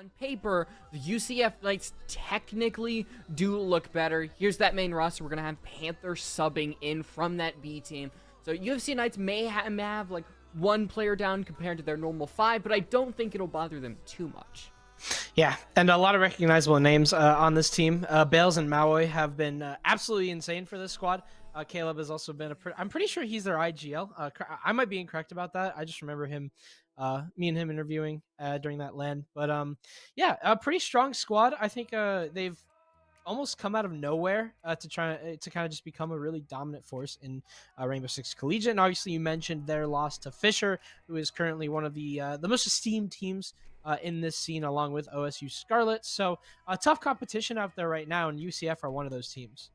on paper, the UCF Knights technically do look better. Here's that main roster. We're going to have Panther subbing in from that B team. So UFC Knights may have like one player down compared to their normal 5, but I don't think it'll bother them too much. Yeah, and a lot of recognizable names on this team. Bales and Maui have been absolutely insane for this squad. Caleb has also been I'm pretty sure he's their IGL. I might be incorrect about that. I just remember him, me and him interviewing during that LAN. But yeah, a pretty strong squad. I think they've almost come out of nowhere to try to kind of just become a really dominant force in Rainbow Six Collegiate. And obviously, you mentioned their loss to Fisher, who is currently one of the most esteemed teams in this scene, along with OSU Scarlet. So a tough competition out there right now, and UCF are one of those teams.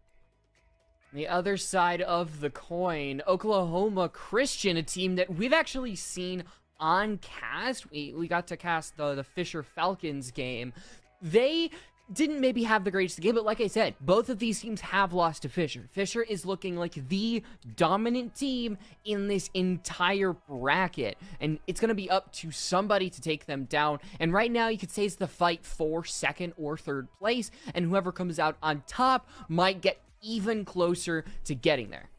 The other side of the coin, Oklahoma Christian, a team that we've actually seen on cast. We got to cast the Fisher Falcons game. They didn't maybe have the greatest game, but like I said, both of these teams have lost to Fisher. Fisher is looking like the dominant team in this entire bracket, and it's going to be up to somebody to take them down. And right now, you could say it's the fight for second or third place, and whoever comes out on top might get even closer to getting there.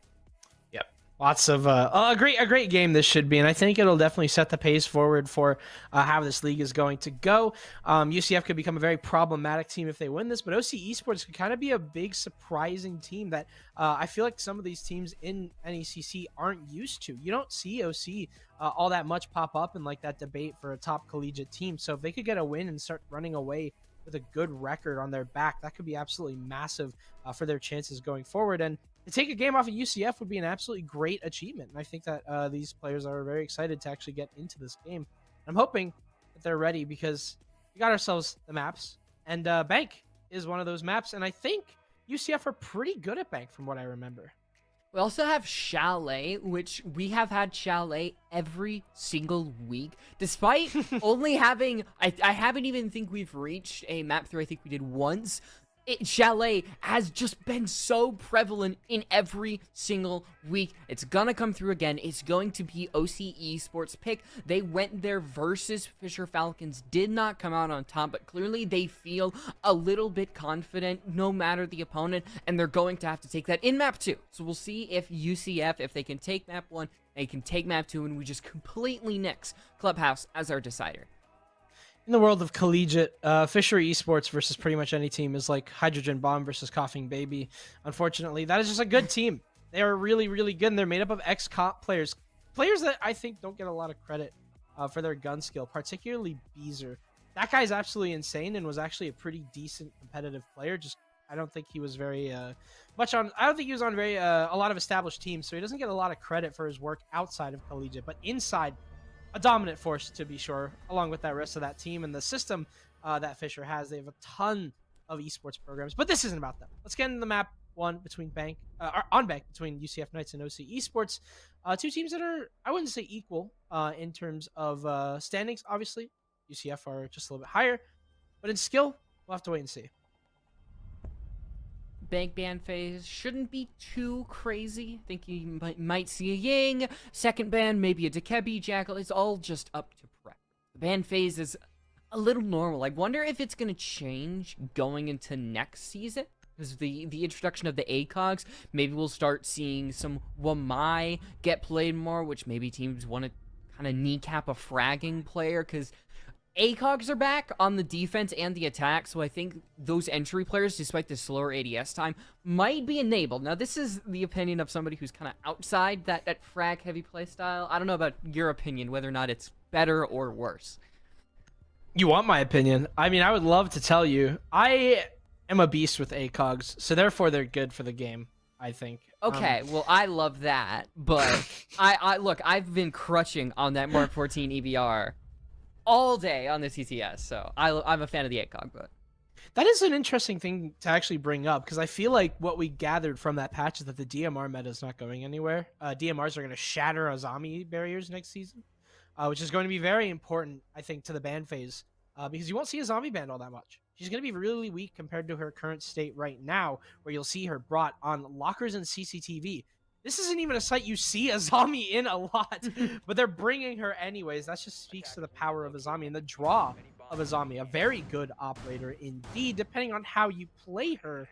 Yep. Lots of a great game this should be, and I think it'll definitely set the pace forward for how this league is going to go. UCF could become a very problematic team if they win this, but OC Esports could kind of be a big surprising team that I feel like some of these teams in NECC aren't used to. You don't see OC all that much pop up in like that debate for a top collegiate team. So if they could get a win and start running away with a good record on their back, that could be absolutely massive for their chances going forward. And to take a game off of UCF would be an absolutely great achievement. And I think that these players are very excited to actually get into this game. I'm hoping that they're ready because we got ourselves the maps, and Bank is one of those maps. And I think UCF are pretty good at Bank from what I remember. We also have Chalet, which we have had Chalet every single week, despite only having, I haven't even think we've reached a map through, I think we did once. Chalet has just been so prevalent in every single week. It's gonna come through again. It's going to be OC Esports pick. They went there versus Fisher Falcons, did not come out on top, but clearly they feel a little bit confident no matter the opponent, and they're going to have to take that in map 2. So we'll see if UCF, if they can take map 1, they can take map 2, and we just completely nix Clubhouse as our decider. In the world of collegiate, Fisher Esports versus pretty much any team is like Hydrogen Bomb versus Coughing Baby. Unfortunately, that is just a good team. They are really, really good, and they're made up of ex-cop players. Players that I think don't get a lot of credit for their gun skill, particularly Beezer. That guy's absolutely insane and was actually a pretty decent competitive player. Just I don't think he was very much on. I don't think he was on very a lot of established teams, so he doesn't get a lot of credit for his work outside of collegiate. But inside, a dominant force to be sure, along with that rest of that team and the system that Fisher has. They have a ton of esports programs, but this isn't about them. Let's get into the map 1 between Bank, on Bank between UCF Knights and OC Esports. Two teams that are, I wouldn't say equal in terms of standings. Obviously, UCF are just a little bit higher, but in skill, we'll have to wait and see. Bank ban phase shouldn't be too crazy. I think you might see a Ying. Second ban, maybe a Dekebi, Jackal. It's all just up to prep. The ban phase is a little normal. I wonder if it's going to change going into next season. Because the introduction of the ACOGs, maybe we'll start seeing some Wamai get played more, which maybe teams want to kind of kneecap a fragging player, because ACOGs are back on the defense and the attack, so I think those entry players, despite the slower ADS time, might be enabled. Now, this is the opinion of somebody who's kind of outside that frag-heavy playstyle. I don't know about your opinion, whether or not it's better or worse. You want my opinion? I mean, I would love to tell you. I am a beast with ACOGs, so therefore they're good for the game, I think. Okay, well, I love that, but look, I've been crutching on that Mark 14 EBR all day on the TTS, so I'm a fan of the ACOG, but that is an interesting thing to actually bring up, because I feel like what we gathered from that patch is that the DMR meta is not going anywhere. DMRs are going to shatter Azami barriers next season, which is going to be very important, I think, to the ban phase, because you won't see a zombie banned all that much. She's going to be really weak compared to her current state right now, where you'll see her brought on lockers and CCTV. This isn't even a site you see Azami in a lot, but they're bringing her anyways. That just speaks to the power of Azami and the draw of Azami, a very good operator indeed. Depending on how you play her,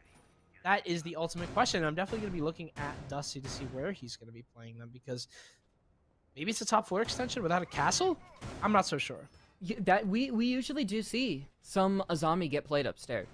that is the ultimate question. I'm definitely going to be looking at Dusty to see where he's going to be playing them, because maybe it's a top floor extension without a castle? I'm not so sure. Yeah, that we usually do see some Azami get played upstairs.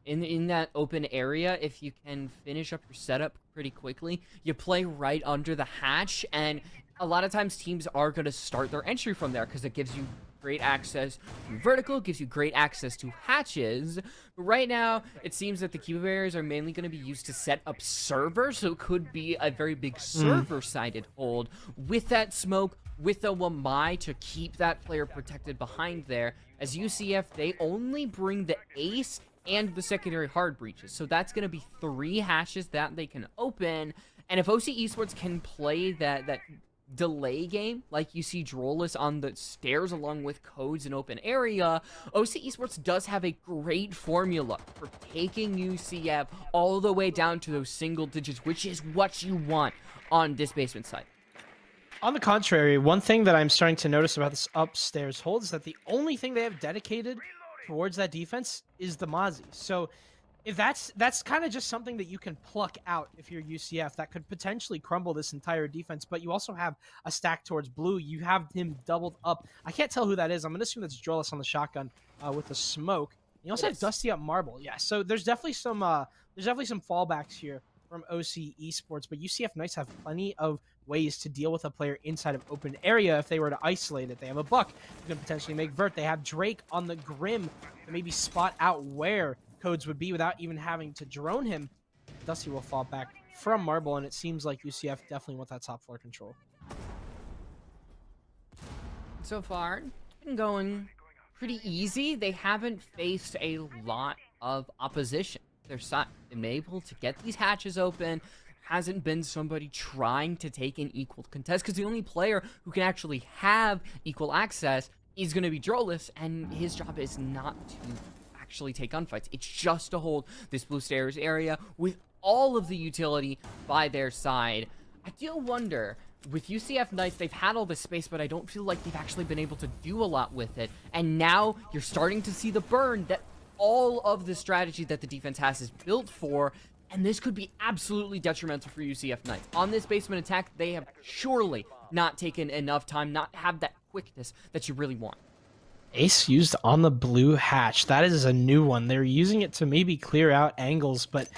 In that open area, if you can finish up your setup pretty quickly, you play right under the hatch, and a lot of times teams are going to start their entry from there because it gives you great access to vertical, gives you great access to hatches. But right now, it seems that the Kiba barriers are mainly going to be used to set up servers, so it could be a very big server-sided hold with that smoke, with the Wamai to keep that player protected behind there. As UCF, they only bring the ace and the secondary hard breaches, so that's going to be 3 hatches that they can open. And if OC Esports can play that delay game, like you see Drollus on the stairs along with codes in open area, OC Esports does have a great formula for taking UCF all the way down to those single digits, which is what you want on this basement side. On the contrary, one thing that I'm starting to notice about this upstairs hold is that the only thing they have dedicated towards that defense is the Mozzie. So if that's kind of just something that you can pluck out if you're UCF, that could potentially crumble this entire defense. But you also have a stack towards blue. You have him doubled up. I can't tell who that is. I'm going to assume that's Drollus on the shotgun with the smoke. You also have Dusty up marble. Yeah, so there's definitely some fallbacks here from OC Esports, but UCF Knights have plenty of ways to deal with a player inside of open area if they were to isolate it. They have a Buck who can potentially make Vert. They have Drake on the Grim to maybe spot out where codes would be without even having to drone him. Dusty will fall back from marble, and it seems like UCF definitely want that top floor control. So far, it's been going pretty easy. They haven't faced a lot of opposition. Their side, they've been able to get these hatches open. Hasn't been somebody trying to take an equal contest, because the only player who can actually have equal access is going to be Drollus, and his job is not to actually take gunfights. It's just to hold this blue stairs area with all of the utility by their side. I do wonder, with UCF Knights, they've had all this space, but I don't feel like they've actually been able to do a lot with it. And now you're starting to see the burn that all of the strategy that the defense has is built for, and this could be absolutely detrimental for UCF Knights. On this basement attack, they have surely not taken enough time, not have that quickness that you really want. Ace used on the blue hatch. That is a new one. They're using it to maybe clear out angles, but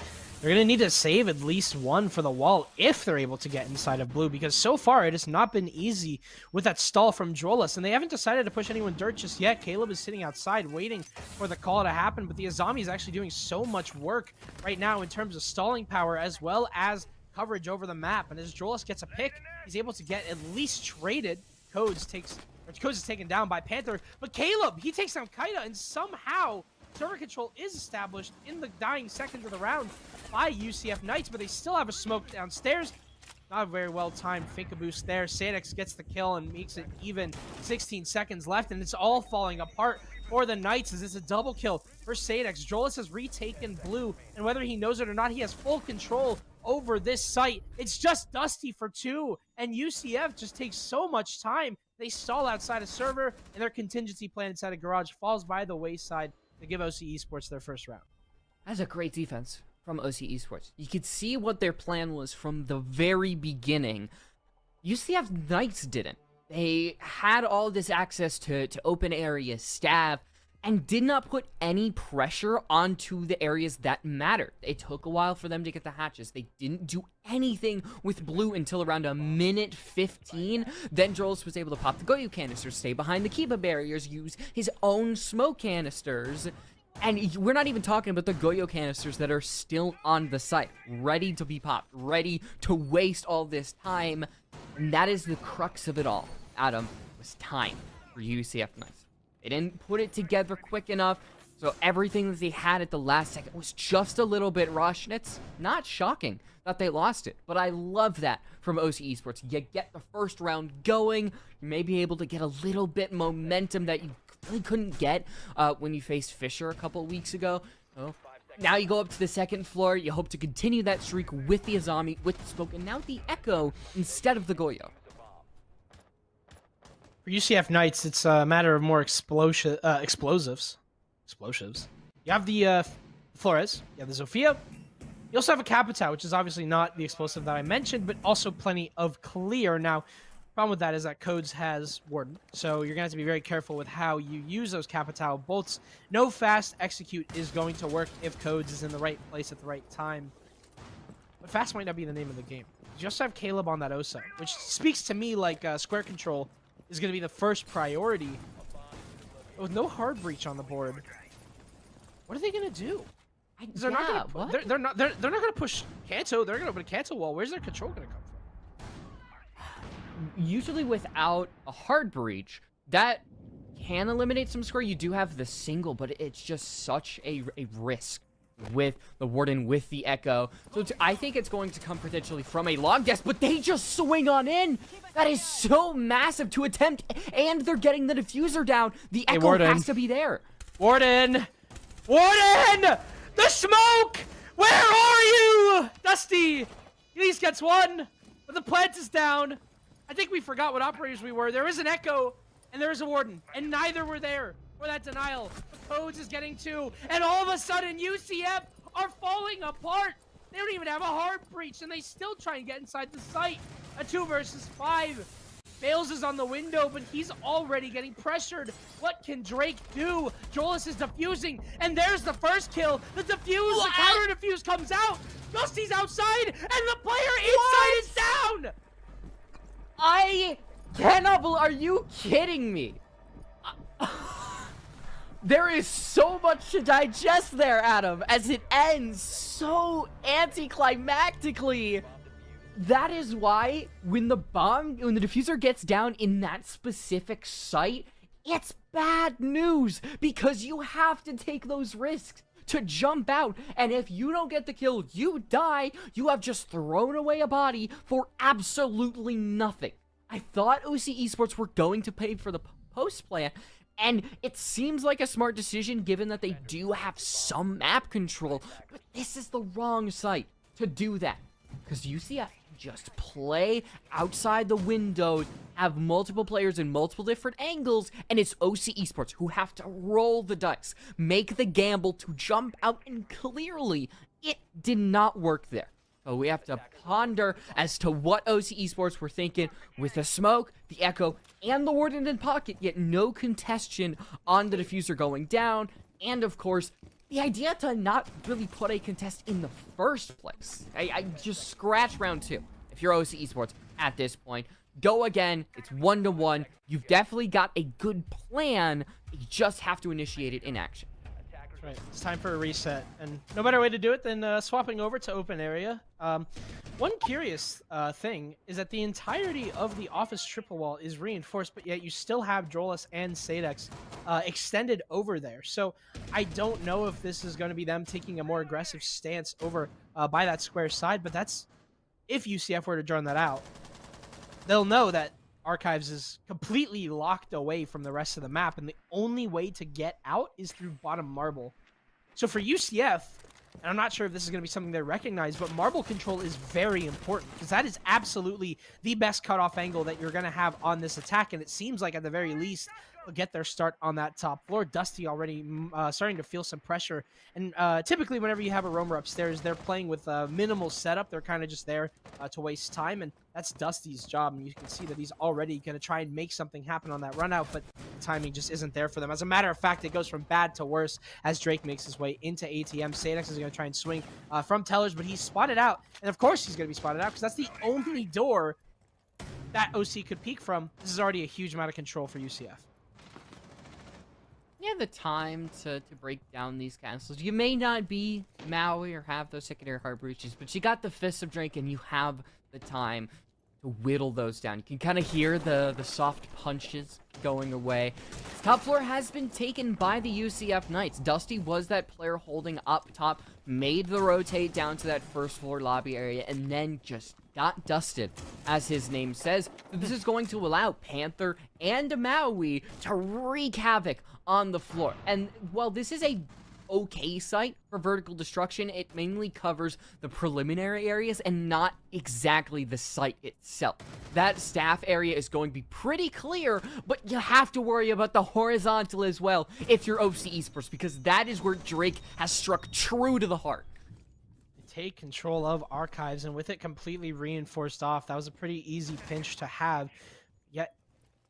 they're going to need to save at least one for the wall if they're able to get inside of blue, because so far it has not been easy with that stall from Drollus, and they haven't decided to push anyone dirt just yet. Caleb is sitting outside waiting for the call to happen, but the Azami is actually doing so much work right now in terms of stalling power as well as coverage over the map, and as Drollus gets a pick, he's able to get at least traded. Codes is taken down by Panther, but Caleb, he takes down Kaida, and somehow server control is established in the dying seconds of the round by UCF Knights, but they still have a smoke downstairs. Not a very well-timed Finka boost there. Sadex gets the kill and makes it even. 16 seconds left, and it's all falling apart for the Knights as it's a double kill for Sadex. Drollus has retaken blue, and whether he knows it or not, he has full control over this site. It's just Dusty for 2, and UCF just takes so much time. They stall outside a server, and their contingency plan inside a garage falls by the wayside to give OC Esports their first round. That's a great defense from OC Esports. You could see what their plan was from the very beginning. UCF Knights didn't. They had all this access to open area staff and did not put any pressure onto the areas that mattered. It took a while for them to get the hatches. They didn't do anything with blue until around a minute 15. Then Drollus was able to pop the Goyu canisters, stay behind the Kiba barriers, use his own smoke canisters. And we're not even talking about the Goyo canisters that are still on the site, ready to be popped, ready to waste all this time. And that is the crux of it all, Adam, was time for UCF Knights. They didn't put it together quick enough, so everything that they had at the last second was just a little bit rushed, and it's not shocking that they lost it. But I love that from OC Esports. You get the first round going, you may be able to get a little bit momentum that you really couldn't get when you faced Fisher a couple weeks ago. So now you go up to the second floor, you hope to continue that streak with the Azami, with the smoke, and now the Echo instead of the Goyo. For UCF Knights, it's a matter of more explosives. Explosives. You have the Flores. You have the Zofia. You also have a Capitao, which is obviously not the explosive that I mentioned, but also plenty of clear. Now, problem with that is that Codes has Warden, so you're going to have to be very careful with how you use those Capitao bolts. No fast execute is going to work if Codes is in the right place at the right time. But fast might not be the name of the game. You also have Caleb on that Osa, which speaks to me like square control is going to be the first priority. But with no hard breach on the board, what are they going to do? They're not going to push Kanto. They're going to open a Kanto wall. Where's their control going to come from? Usually without a hard breach, that can eliminate some square. You do have the single, but it's just such a risk with the Warden, with the Echo. So I think it's going to come potentially from a long desk, but they just swing on in. That is so massive to attempt, and they're getting the diffuser down. The Echo has to be there. Warden! Warden! The smoke! Where are you? Dusty! At least gets one, but the plant is down. I think we forgot what operators we were. There is an Echo, and there is a Warden, and neither were there for that denial. The Codes is getting two, and all of a sudden UCF are falling apart. They don't even have a hard breach, and they still try and get inside the site. A 2 versus 5. Bales is on the window, but he's already getting pressured. What can Drake do? Jolas is defusing, and there's the first kill. The defuse, the counter defuse comes out. Dusty's outside, and the player inside is down. I cannot believe. Are you kidding me? There is so much to digest there, Adam, as it ends so anticlimactically. That is why when the diffuser gets down in that specific site, it's bad news, because you have to take those risks to jump out, and if you don't get the kill, you die. You have just thrown away a body for absolutely nothing. I thought OC Esports were going to pay for the post plan, and it seems like a smart decision given that they do have some map control, but this is the wrong site to do that, because UCF just play outside the windows, have multiple players in multiple different angles, and it's OC Esports who have to roll the dice, make the gamble to jump out, and clearly it did not work there. So we have to ponder as to what OC Esports were thinking with the smoke, the Echo, and the Warden in pocket, yet no contestation on the diffuser going down, and of course, the idea to not really put a contest in the first place. I just scratch round 2. If you're OC Esports at this point, go again. It's 1-1. You've definitely got a good plan. You just have to initiate it in action. Right, it's time for a reset, and no better way to do it than swapping over to open area. One curious thing is that the entirety of the office triple wall is reinforced, but yet you still have Jolas and Sadex extended over there. So I don't know if this is going to be them taking a more aggressive stance over by that square side, but that's if UCF were to join that out. They'll know that Archives is completely locked away from the rest of the map, and the only way to get out is through bottom marble. So for UCF, and I'm not sure if this is going to be something they recognize, but marble control is very important, because that is absolutely the best cutoff angle that you're going to have on this attack, and it seems like at the very least they'll get their start on that top floor. Dusty already starting to feel some pressure, and typically whenever you have a roamer upstairs, they're playing with minimal setup. They're kind of just there to waste time, and that's Dusty's job, and you can see that he's already going to try and make something happen on that run out, but the timing just isn't there for them. As a matter of fact, it goes from bad to worse as Drake makes his way into ATM. Sadex is going to try and swing from Tellers, but he's spotted out, and of course he's going to be spotted out because that's the only door that OC could peek from. This is already a huge amount of control for UCF. You have the time to break down these castles. You may not be Maui or have those secondary hard breaches, but you got the Fists of Drake, and you have the time to whittle those down. You can kind of hear the soft punches going away. This top floor has been taken by the UCF Knights. Dusty was that player holding up top, made the rotate down to that first floor lobby area, and then just got dusted, as his name says. This is going to allow Panther and Maui to wreak havoc on the floor. And while this is a okay site for vertical destruction. It mainly covers the preliminary areas and not exactly the site itself. That staff area is going to be pretty clear, but you have to worry about the horizontal as well if you're OC Esports, because that is where Drake has struck true to the heart. Take control of Archives, and with it completely reinforced off, that was a pretty easy pinch to have. Yet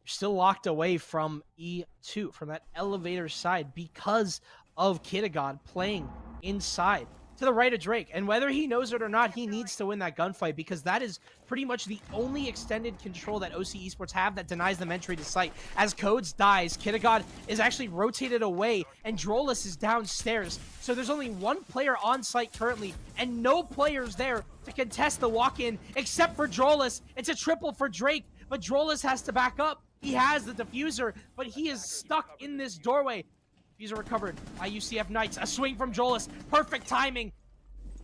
you're still locked away from E2, from that elevator side, because of Kitagod playing inside to the right of Drake. And whether he knows it or not, he needs to win that gunfight, because that is pretty much the only extended control that OC Esports have that denies them entry to site. As Codes dies, Kitagod is actually rotated away, and Drollus is downstairs. So there's only one player on site currently, and no players there to contest the walk-in except for Drollus. It's a triple for Drake, but Drollus has to back up. He has the diffuser, but he is stuck in this doorway. Diffuser recovered by UCF Knights. A swing from Drollus. Perfect timing.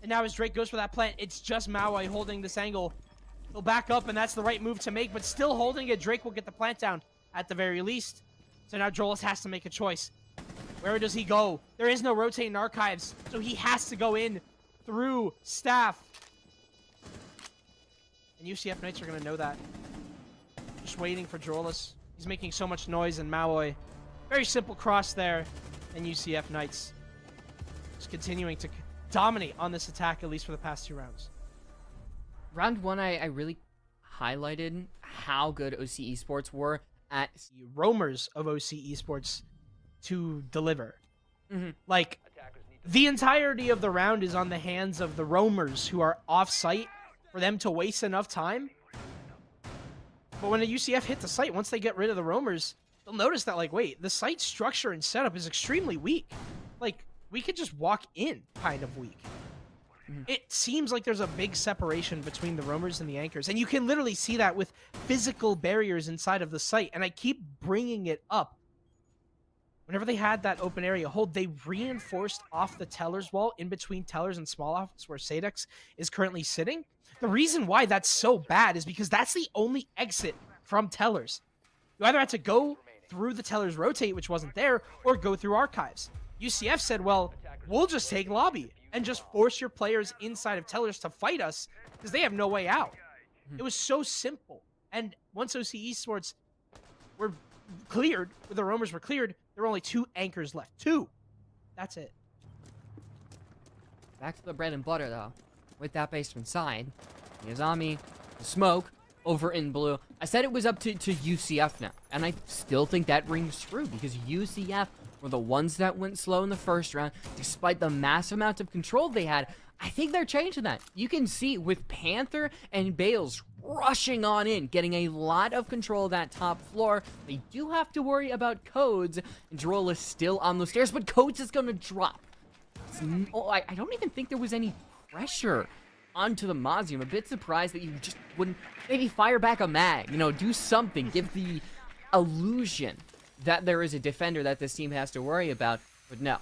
And now as Drake goes for that plant, it's just Maui holding this angle. He'll back up, and that's the right move to make, but still holding it. Drake will get the plant down at the very least. So now Drollus has to make a choice. Where does he go? There is no rotating Archives, so he has to go in through staff. And UCF Knights are going to know that. Just waiting for Drollus. He's making so much noise, and Maui. Very simple cross there. And UCF Knights just continuing to dominate on this attack, at least for the past 2 rounds. Round 1, I really highlighted how good OC Esports were at The roamers of OC Esports to deliver. Like, the entirety of the round is on the hands of the roamers who are off-site for them to waste enough time. But when a UCF hit the site, once they get rid of the roamers, they'll notice that, like, wait, the site structure and setup is extremely weak. Like, we could just walk in kind of weak. It seems like there's a big separation between the roamers and the anchors, and you can literally see that with physical barriers inside of the site, and I keep bringing it up. Whenever they had that open area hold, they reinforced off the Tellers wall in between Tellers and Small Office, where Sadex is currently sitting. The reason why that's so bad is because that's the only exit from Tellers. You either had to go through the Tellers rotate, which wasn't there, or go through Archives. UCF said, well, we'll just take lobby and just force your players inside of Tellers to fight us because they have no way out. It was so simple. And once OC Esports were cleared, the roamers were cleared, there were only 2 anchors left. 2. That's it. Back to the bread and butter, though. With that basement side, Yazami, the smoke, over in blue. I said it was up to UCF now, and I still think that rings true, because UCF were the ones that went slow in the first round, despite the massive amount of control they had. I think they're changing that. You can see with Panther and Bales rushing on in, getting a lot of control of that top floor. They do have to worry about Codes, and Droll is still on the stairs, but Codes is going to drop. I don't even think there was any pressure onto the Mozzie. I'm a bit surprised that you just wouldn't maybe fire back a mag, you know, do something, give the illusion that there is a defender that this team has to worry about. But no,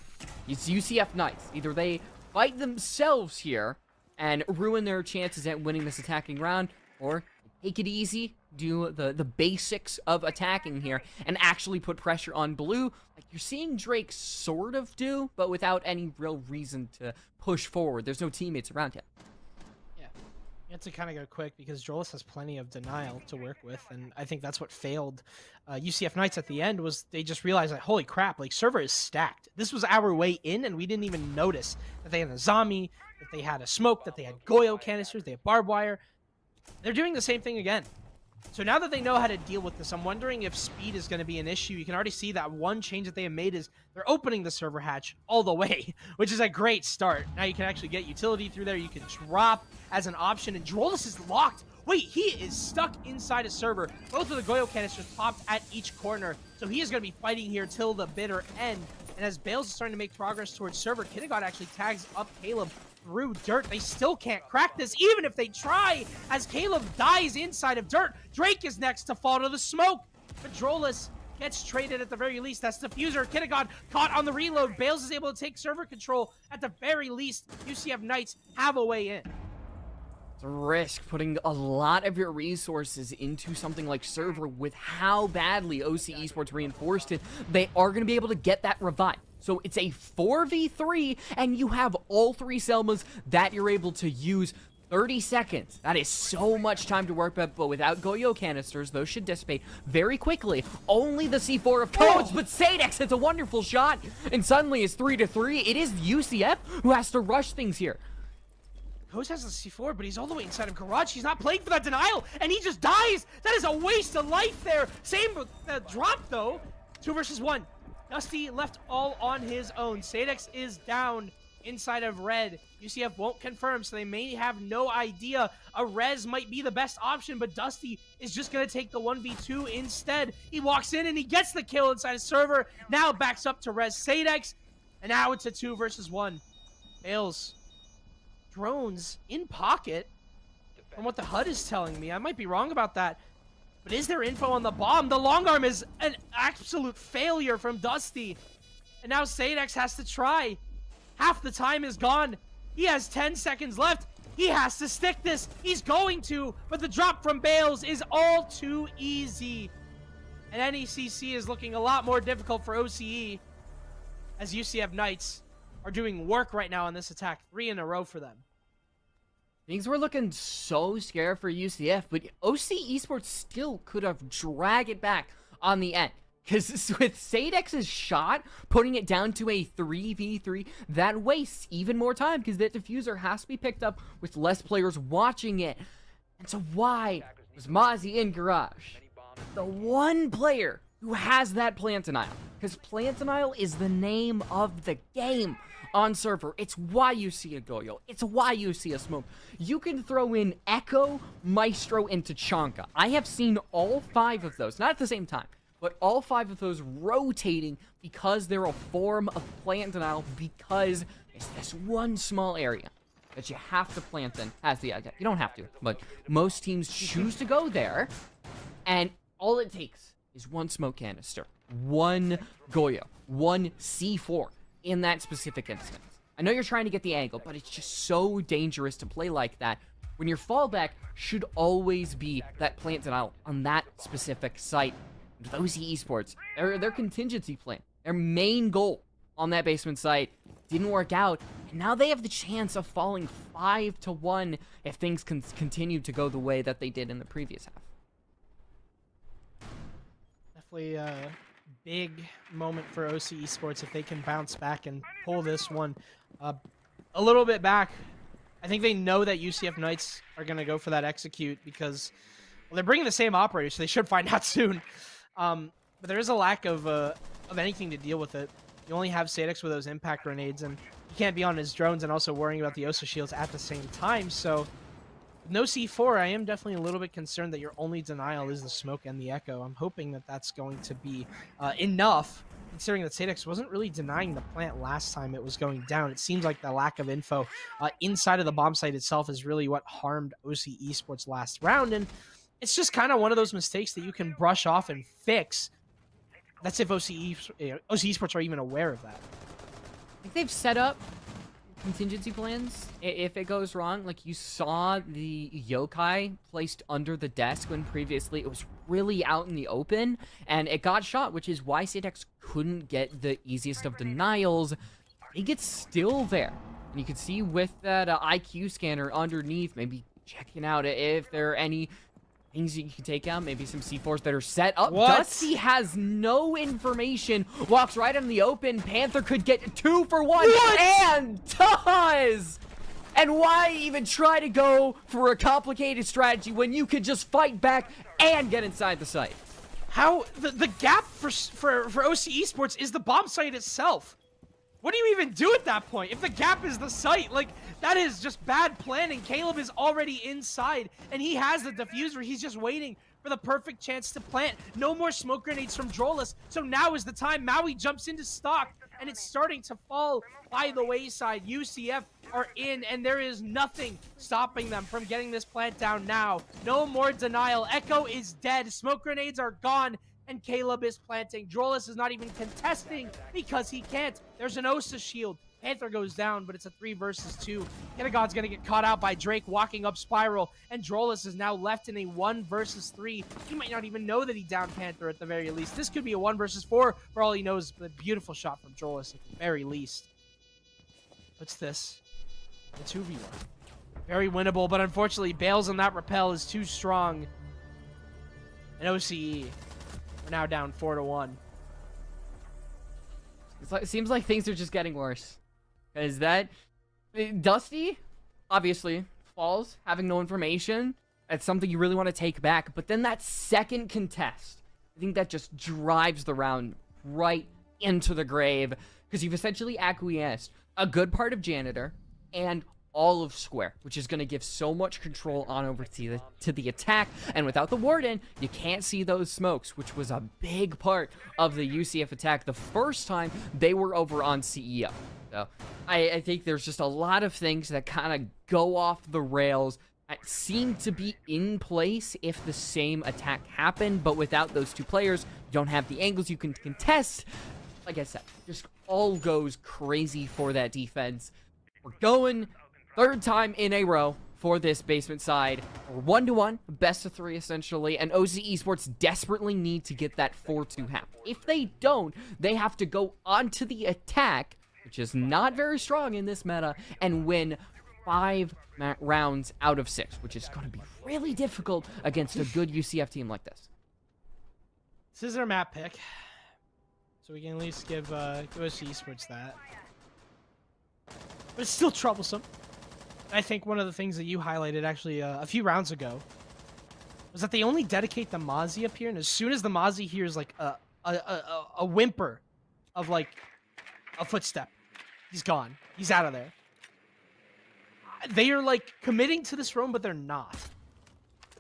it's UCF Knights. Either they fight themselves here and ruin their chances at winning this attacking round, or take it easy, do the basics of attacking here, and actually put pressure on blue, like you're seeing Drake sort of do, but without any real reason to push forward. There's no teammates around him. Yeah. You have to kind of go quick because Drollus has plenty of denial to work with, and I think that's what failed UCF Knights at the end. Was they just realized that, holy crap, like, server is stacked. This was our way in, and we didn't even notice that they had a zombie, that they had a smoke, that they had Goyo canisters, they had barbed wire. They're doing the same thing again. So now that they know how to deal with this, I'm wondering if speed is going to be an issue. You can already see that one change that they have made is they're opening the server hatch all the way, which is a great start. Now you can actually get utility through there. You can drop as an option, and Drollus is locked. Wait, he is stuck inside a server. Both of the Goyo canisters popped at each corner, so he is going to be fighting here till the bitter end. And as Bales is starting to make progress towards server, Kitagod actually tags up Caleb through dirt. They still can't crack this, even if they try, as Caleb dies inside of dirt. Drake is next to fall to the smoke, but Drollus gets traded at the very least. That's Diffuser. Kitagod caught on the reload. Bales is able to take server control. At the very least, UCF Knights have a way in. It's a risk putting a lot of your resources into something like server with how badly OC Esports reinforced it. They are going to be able to get that revive. So it's a 4v3, and you have all 3 Selmas that you're able to use. 30 seconds. That is so much time to work with, but without Goyo canisters, those should dissipate very quickly. Only the C4 of Codes, but Sadex hits a wonderful shot, and suddenly it's 3-3. It is UCF who has to rush things here. Codes has the C4, but he's all the way inside of Garage. He's not playing for that denial, and he just dies. That is a waste of life there. Same drop, though. 2 versus 1. Dusty left all on his own. Sadex is down inside of red. UCF won't confirm, so they may have no idea. A res might be the best option, but Dusty is just going to take the 1v2 instead. He walks in and he gets the kill inside his server. Now backs up to res Sadex, and now it's a 2 versus 1. Fails. Drones in pocket, from what the HUD is telling me. I might be wrong about that. But is there info on the bomb? The long arm is an absolute failure from Dusty. And now Sadex has to try. Half the time is gone. He has 10 seconds left. He has to stick this. He's going to, but the drop from Bales is all too easy. And NECC is looking a lot more difficult for OCE, as UCF Knights are doing work right now on this attack. 3 in a row for them. Things were looking so scared for UCF, but OC Esports still could have dragged it back on the end. Because with Sadex's shot, putting it down to a 3v3, that wastes even more time because that diffuser has to be picked up with less players watching it. And so why was Mozzie in Garage the one player who has that plant denial? Because plant denial is the name of the game on server. It's why you see a Goyo. It's why you see a Smoke. You can throw in Echo, Maestro, and Tachanka. I have seen all 5 of those, not at the same time, but all 5 of those rotating because they're a form of plant denial, because it's this one small area that you have to plant in as the you don't have to, but most teams choose to go there, and all it takes is 1 smoke canister, 1 Goyo, 1 C4 in that specific instance. I know you're trying to get the angle, but it's just so dangerous to play like that when your fallback should always be that plant denial on that specific site. With OC Esports, their contingency plan, their main goal on that basement site didn't work out, and now they have the chance of falling 5-1 if things continue to go the way that they did in the previous half. Definitely a big moment for OC Esports if they can bounce back and pull this one a little bit back. I think they know that UCF Knights are going to go for that execute because, well, they're bringing the same operator, so they should find out soon. But there is a lack of anything to deal with it. You only have Sadex with those impact grenades, and he can't be on his drones and also worrying about the Osa shields at the same time. So, with no C4, I am definitely a little bit concerned that your only denial is the smoke and the echo. I'm hoping that that's going to be enough, considering that Sadex wasn't really denying the plant last time it was going down. It seems like the lack of info inside of the bomb site itself is really what harmed OC Esports last round, and it's just kind of one of those mistakes that you can brush off and fix. That's if OC Esports are even aware of that. I think they've set up contingency plans if it goes wrong. Like, you saw the yokai placed under the desk when previously it was really out in the open, and it got shot, which is why Sadex couldn't get the easiest of denials. I think it's still there. And you can see with that IQ scanner underneath, maybe checking out if there are any things you can take out, maybe some C4s that are set up. What? Dusty has no information, walks right in the open. Panther could get 2 for 1, What? and does! And why even try to go for a complicated strategy when you could just fight back and get inside the site? How the gap for OC Esports is the bomb site itself. What do you even do at that point? If the gap is the site, like, that is just bad planning. Caleb is already inside, and he has the diffuser. He's just waiting for the perfect chance to plant. No more smoke grenades from Drollus, so now is the time. Maui jumps into stock, and it's starting to fall by the wayside. UCF are in, and there is nothing stopping them from getting this plant down now. No more denial. Echo is dead. Smoke grenades are gone, and Caleb is planting. Drollus is not even contesting because he can't. There's an Osa shield. Panther goes down, but it's a 3 versus 2. Kitagon's going to get caught out by Drake walking up Spiral, and Drolis is now left in a 1 versus 3. He might not even know that he downed Panther at the very least. This could be a 1 versus 4 for all he knows, but a beautiful shot from Drolis at the very least. What's this? A 2v1. Very winnable, but unfortunately, Bales on that rappel is too strong. And OCE, we're now down 4-1. It seems like things are just getting worse. Because Dusty, obviously, falls, having no information. That's something you really want to take back. But then that second contest, I think that just drives the round right into the grave. Because you've essentially acquiesced a good part of Janitor and all of Square, which is going to give so much control on over to the attack. And without the Warden, you can't see those smokes, which was a big part of the UCF attack the first time they were over on CEO. So I think there's just a lot of things that kind of go off the rails that seem to be in place if the same attack happened, but without those two players, you don't have the angles you can contest. Like I said, just all goes crazy for that defense. We're going 3rd time in a row for this basement side. We're 1-1, best of 3 essentially, and OC Esports desperately need to get that 4-2 happen. If they don't, they have to go onto the attack, which is not very strong in this meta, and win 5 rounds out of 6, which is going to be really difficult against a good UCF team like this. This is our map pick, so we can at least give OC Esports that. But it's still troublesome. I think one of the things that you highlighted actually a few rounds ago was that they only dedicate the Mozzie up here, and as soon as the Mozzie hears like a whimper of like a footstep, he's gone. He's out of there. They are like committing to this roam, but they're not.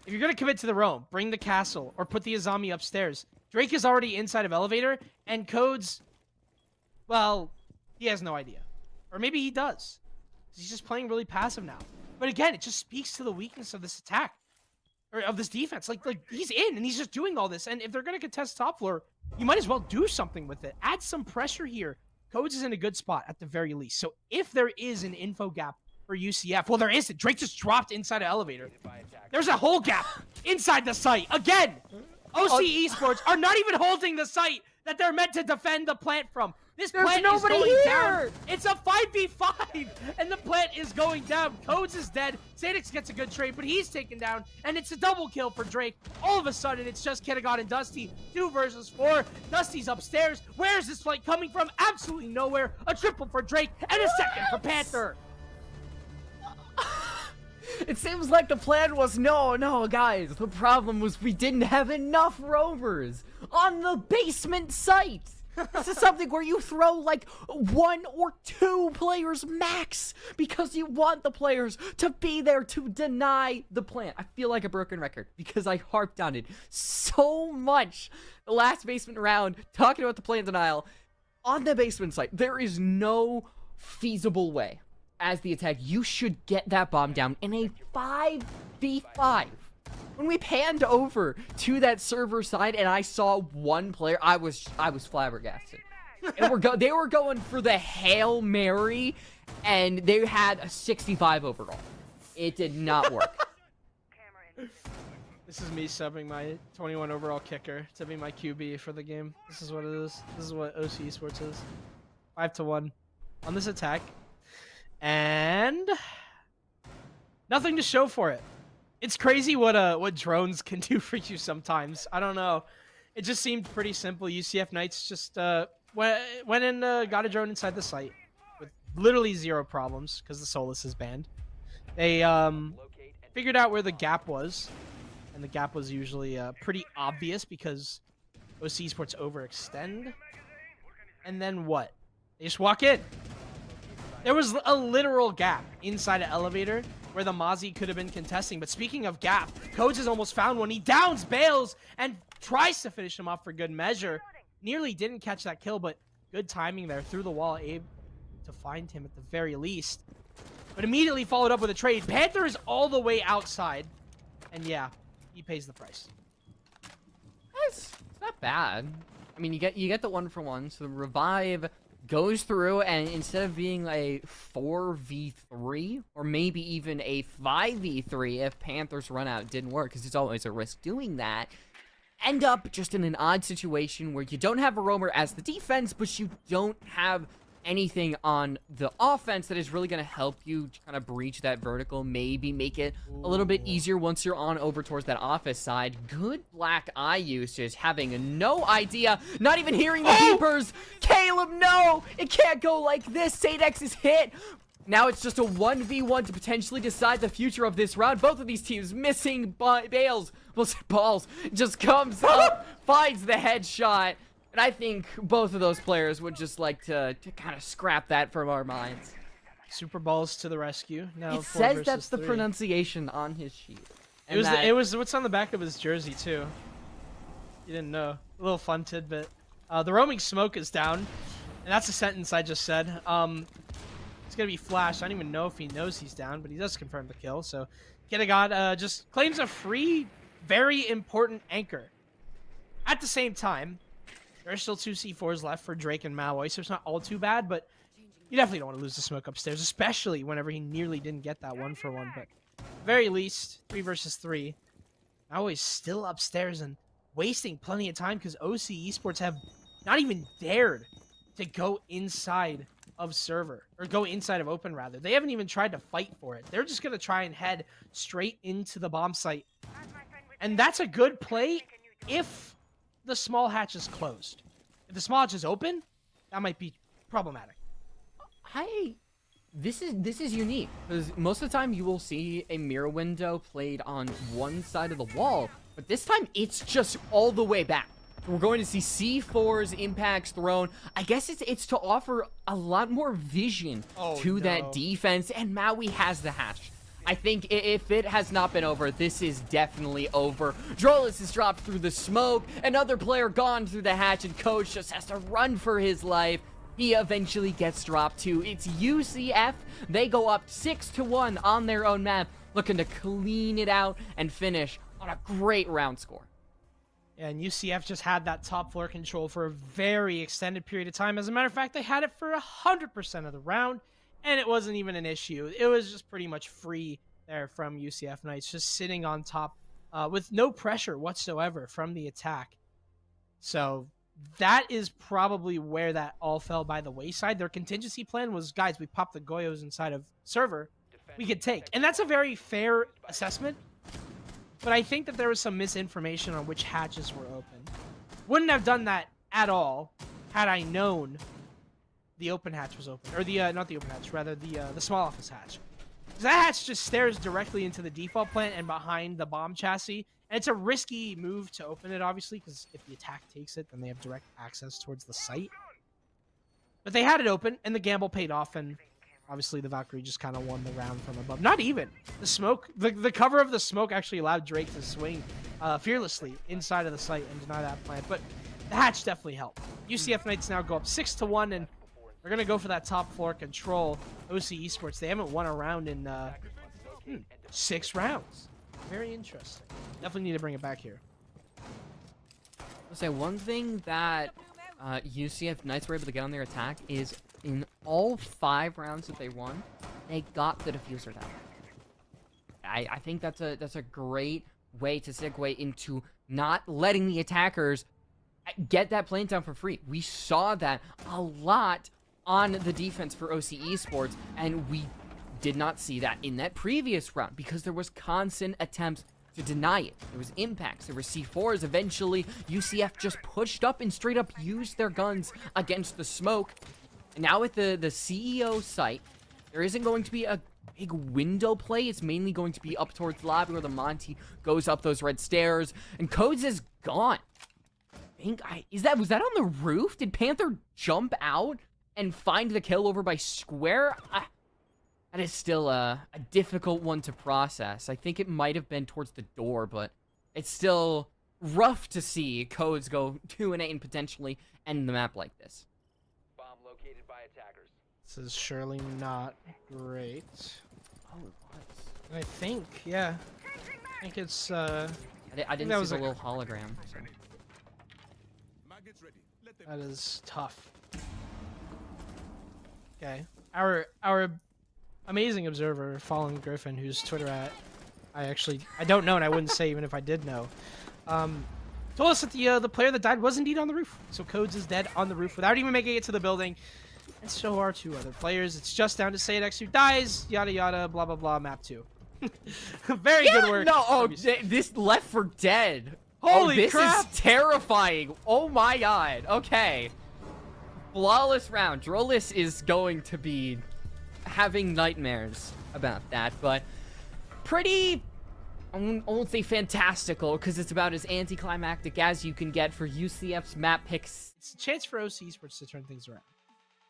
If you're gonna commit to the roam, bring the castle or put the Azami upstairs. Drake is already inside of elevator, and Codes, well, he has no idea, or maybe he does. He's just playing really passive now. But again, it just speaks to the weakness of this attack. Or of this defense. Like he's in, and he's just doing all this. And if they're going to contest top floor, you might as well do something with it. Add some pressure here. Codes is in a good spot at the very least. So if there is an info gap for UCF, well, there isn't. Drake just dropped inside of elevator. There's a whole gap inside the site. Again, OC Esports are not even holding the site that they're meant to defend the plant from. This plant is going down. It's a 5v5, and the plant is going down. Codes is dead. Sadix gets a good trade, but he's taken down, and it's a double kill for Drake. All of a sudden, it's just Kitagon and Dusty. 2 versus 4. Dusty's upstairs. Where is this flight coming from? Absolutely nowhere. A triple for Drake, and a second for Panther. It seems like the plan was, no, guys. The problem was we didn't have enough rovers on the basement site. This is something where you throw like 1 or 2 players max because you want the players to be there to deny the plant. I feel like a broken record because I harped on it so much the last basement round talking about the plant denial on the basement site. There is no feasible way as the attack you should get that bomb down in a 5v5. When we panned over to that server side and I saw 1 player, I was flabbergasted. And they were going for the Hail Mary, and they had a 65 overall. It did not work. This is me subbing my 21 overall kicker to be my QB for the game. This is what it is. This is what OC Esports is. 5-1 on this attack. And nothing to show for it. It's crazy what drones can do for you sometimes. I don't know. It just seemed pretty simple. UCF Knights just went and got a drone inside the site with literally 0 problems because the Solus is banned. They figured out where the gap was, and the gap was usually pretty obvious because OC Sports overextend. And then what? They just walk in. There was a literal gap inside an elevator where the Mozzie could have been contesting. But speaking of gap, Codes has almost found one. He downs Bales and tries to finish him off for good measure. Nearly didn't catch that kill, but good timing there through the wall, able to find him at the very least. But immediately followed up with a trade. Panther is all the way outside. And yeah, he pays the price. It's not bad. I mean, you get the 1-for-1, so the revive goes through, and instead of being a 4v3 or maybe even a 5v3 if Panthers run out didn't work, because it's always a risk doing that, end up just in an odd situation where you don't have a roamer as the defense, but you don't have anything on the offense that is really going to help you kind of breach that vertical, maybe make it a little bit easier once you're on over towards that office side. Good black eye usage, having no idea, not even hearing the beepers. Caleb, no! It can't go like this. Sadex is hit. Now it's just a 1v1 to potentially decide the future of this round. Both of these teams missing balls. Just comes up, finds the headshot. And I think both of those players would just like to kind of scrap that from our minds. Super Balls to the rescue. Now it says that's the pronunciation on his sheet. And it was what's on the back of his jersey too. You didn't know. A little fun tidbit. The roaming smoke is down, and that's a sentence I just said. It's gonna be flash. I don't even know if he knows he's down, but he does confirm the kill. So Kittigat just claims a free, very important anchor. At the same time, there are still 2 C4s left for Drake and Maui, so it's not all too bad, but you definitely don't want to lose the smoke upstairs, especially whenever he nearly didn't get that 1-for-1. But very least, 3 versus 3. Maui's still upstairs and wasting plenty of time because OC Esports have not even dared to go inside of server, or go inside of open rather. They haven't even tried to fight for it. They're just going to try and head straight into the bomb site. And that's a good play if the small hatch is closed. If the small hatch is open, that might be problematic. This is unique, because most of the time you will see a mirror window played on one side of the wall, but this time it's just all the way back. We're going to see C4s, impacts thrown. I guess it's to offer a lot more vision to that defense, and Maui has the hatch. I think if it has not been over, this is definitely over. Drolis is dropped through the smoke. Another player gone through the hatch, and Coach just has to run for his life. He eventually gets dropped too. It's UCF. They go up 6-1 on their own map, looking to clean it out and finish on a great round score. Yeah, and UCF just had that top floor control for a very extended period of time. As a matter of fact, they had it for 100% of the round. And it wasn't even an issue. It was just pretty much free there from UCF Knights, just sitting on top with no pressure whatsoever from the attack. So that is probably where that all fell by the wayside. Their contingency plan was, guys, we popped the Goyos inside of server, we could take. And that's a very fair assessment. But I think that there was some misinformation on which hatches were open. Wouldn't have done that at all had I known the open hatch was open, or the not the open hatch, rather the small office hatch. That hatch just stares directly into the default plant and behind the bomb chassis, and it's a risky move to open it, obviously, because if the attack takes it, then they have direct access towards the site. But they had it open, and the gamble paid off, and obviously the Valkyrie just kind of won the round from above. Not even the smoke, the cover of the smoke actually allowed Drake to swing fearlessly inside of the site and deny that plant. But the hatch definitely helped. UCF Knights now go up 6-1, and they're going to go for that top floor control. OC Esports, they haven't won a round in 6 rounds. Very interesting. Definitely need to bring it back here. I'll say one thing that UCF Knights were able to get on their attack is in all 5 rounds that they won, they got the diffuser down. I think that's a great way to segue into not letting the attackers get that plant down for free. We saw that a lot on the defense for OC Esports, and we did not see that in that previous round because there was constant attempts to deny it. There was impacts, there were C4s. Eventually, UCF just pushed up and straight up used their guns against the smoke. And now with the CEO site, there isn't going to be a big window play. It's mainly going to be up towards the lobby where the Monty goes up those red stairs, and Codes is gone. Was that on the roof? Did Panther jump out and find the kill over by Square? That is still a difficult one to process. I think it might have been towards the door, but it's still rough to see Codes go 2-8 and potentially end the map like this. Bomb located by attackers. This is surely not great. Oh, it was. I think, yeah. I think it's, I didn't that see was the like- little hologram. So. that is tough. Okay. Our amazing observer, Fallen Griffin, whose Twitter I don't know, and I wouldn't say even if I did know. Told us that the player that died was indeed on the roof. So Codes is dead on the roof without even making it to the building. And so are 2 other players. It's just down to Sadex who dies, yada yada, blah blah blah, map 2. Very good work. No, oh, from you. this Left for Dead. Holy this crap! is terrifying. Oh my god. Okay. Flawless round. Drolis is going to be having nightmares about that, but pretty, I won't say fantastical, because it's about as anticlimactic as you can get for UCF's map picks. It's a chance for OC Esports to turn things around.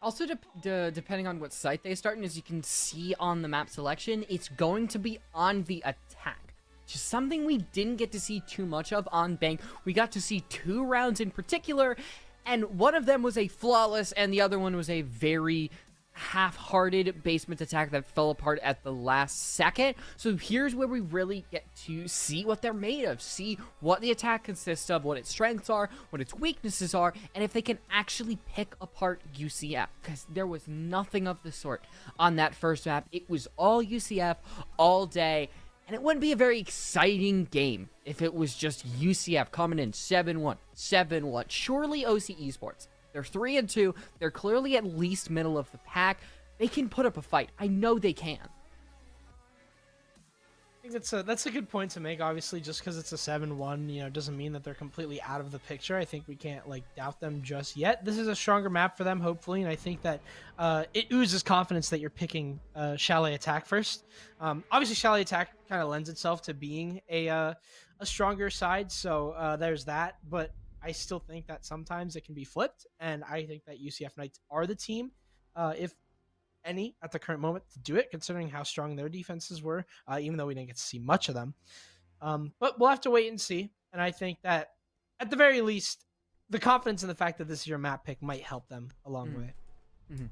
Also, depending on what site they start, and as you can see on the map selection, it's going to be on the attack. Just something we didn't get to see too much of on Bank. We got to see 2 rounds in particular, and one of them was a flawless, and the other one was a very half-hearted basement attack that fell apart at the last second. So here's where we really get to see what they're made of, see what the attack consists of, what its strengths are, what its weaknesses are, and if they can actually pick apart UCF, because there was nothing of the sort on that first map. It was all UCF all day, and it wouldn't be a very exciting game if it was just UCF coming in 7-1, 7-1. Surely OC Esports, they're 3-2. They're clearly at least middle of the pack. They can put up a fight. I know they can. I think that's a good point to make. Obviously, just because it's a 7-1, doesn't mean that they're completely out of the picture. I think we can't doubt them just yet. This is a stronger map for them, hopefully, and I think that it oozes confidence that you're picking Chalet Attack first. Obviously, Chalet Attack kind of lends itself to being a stronger side, so there's that. But I still think that sometimes it can be flipped, and I think that UCF Knights are the team, if any, at the current moment to do it, considering how strong their defenses were, even though we didn't get to see much of them. But we'll have to wait and see, and I think that, at the very least, the confidence in the fact that this is your map pick might help them a long way. Mm-hmm.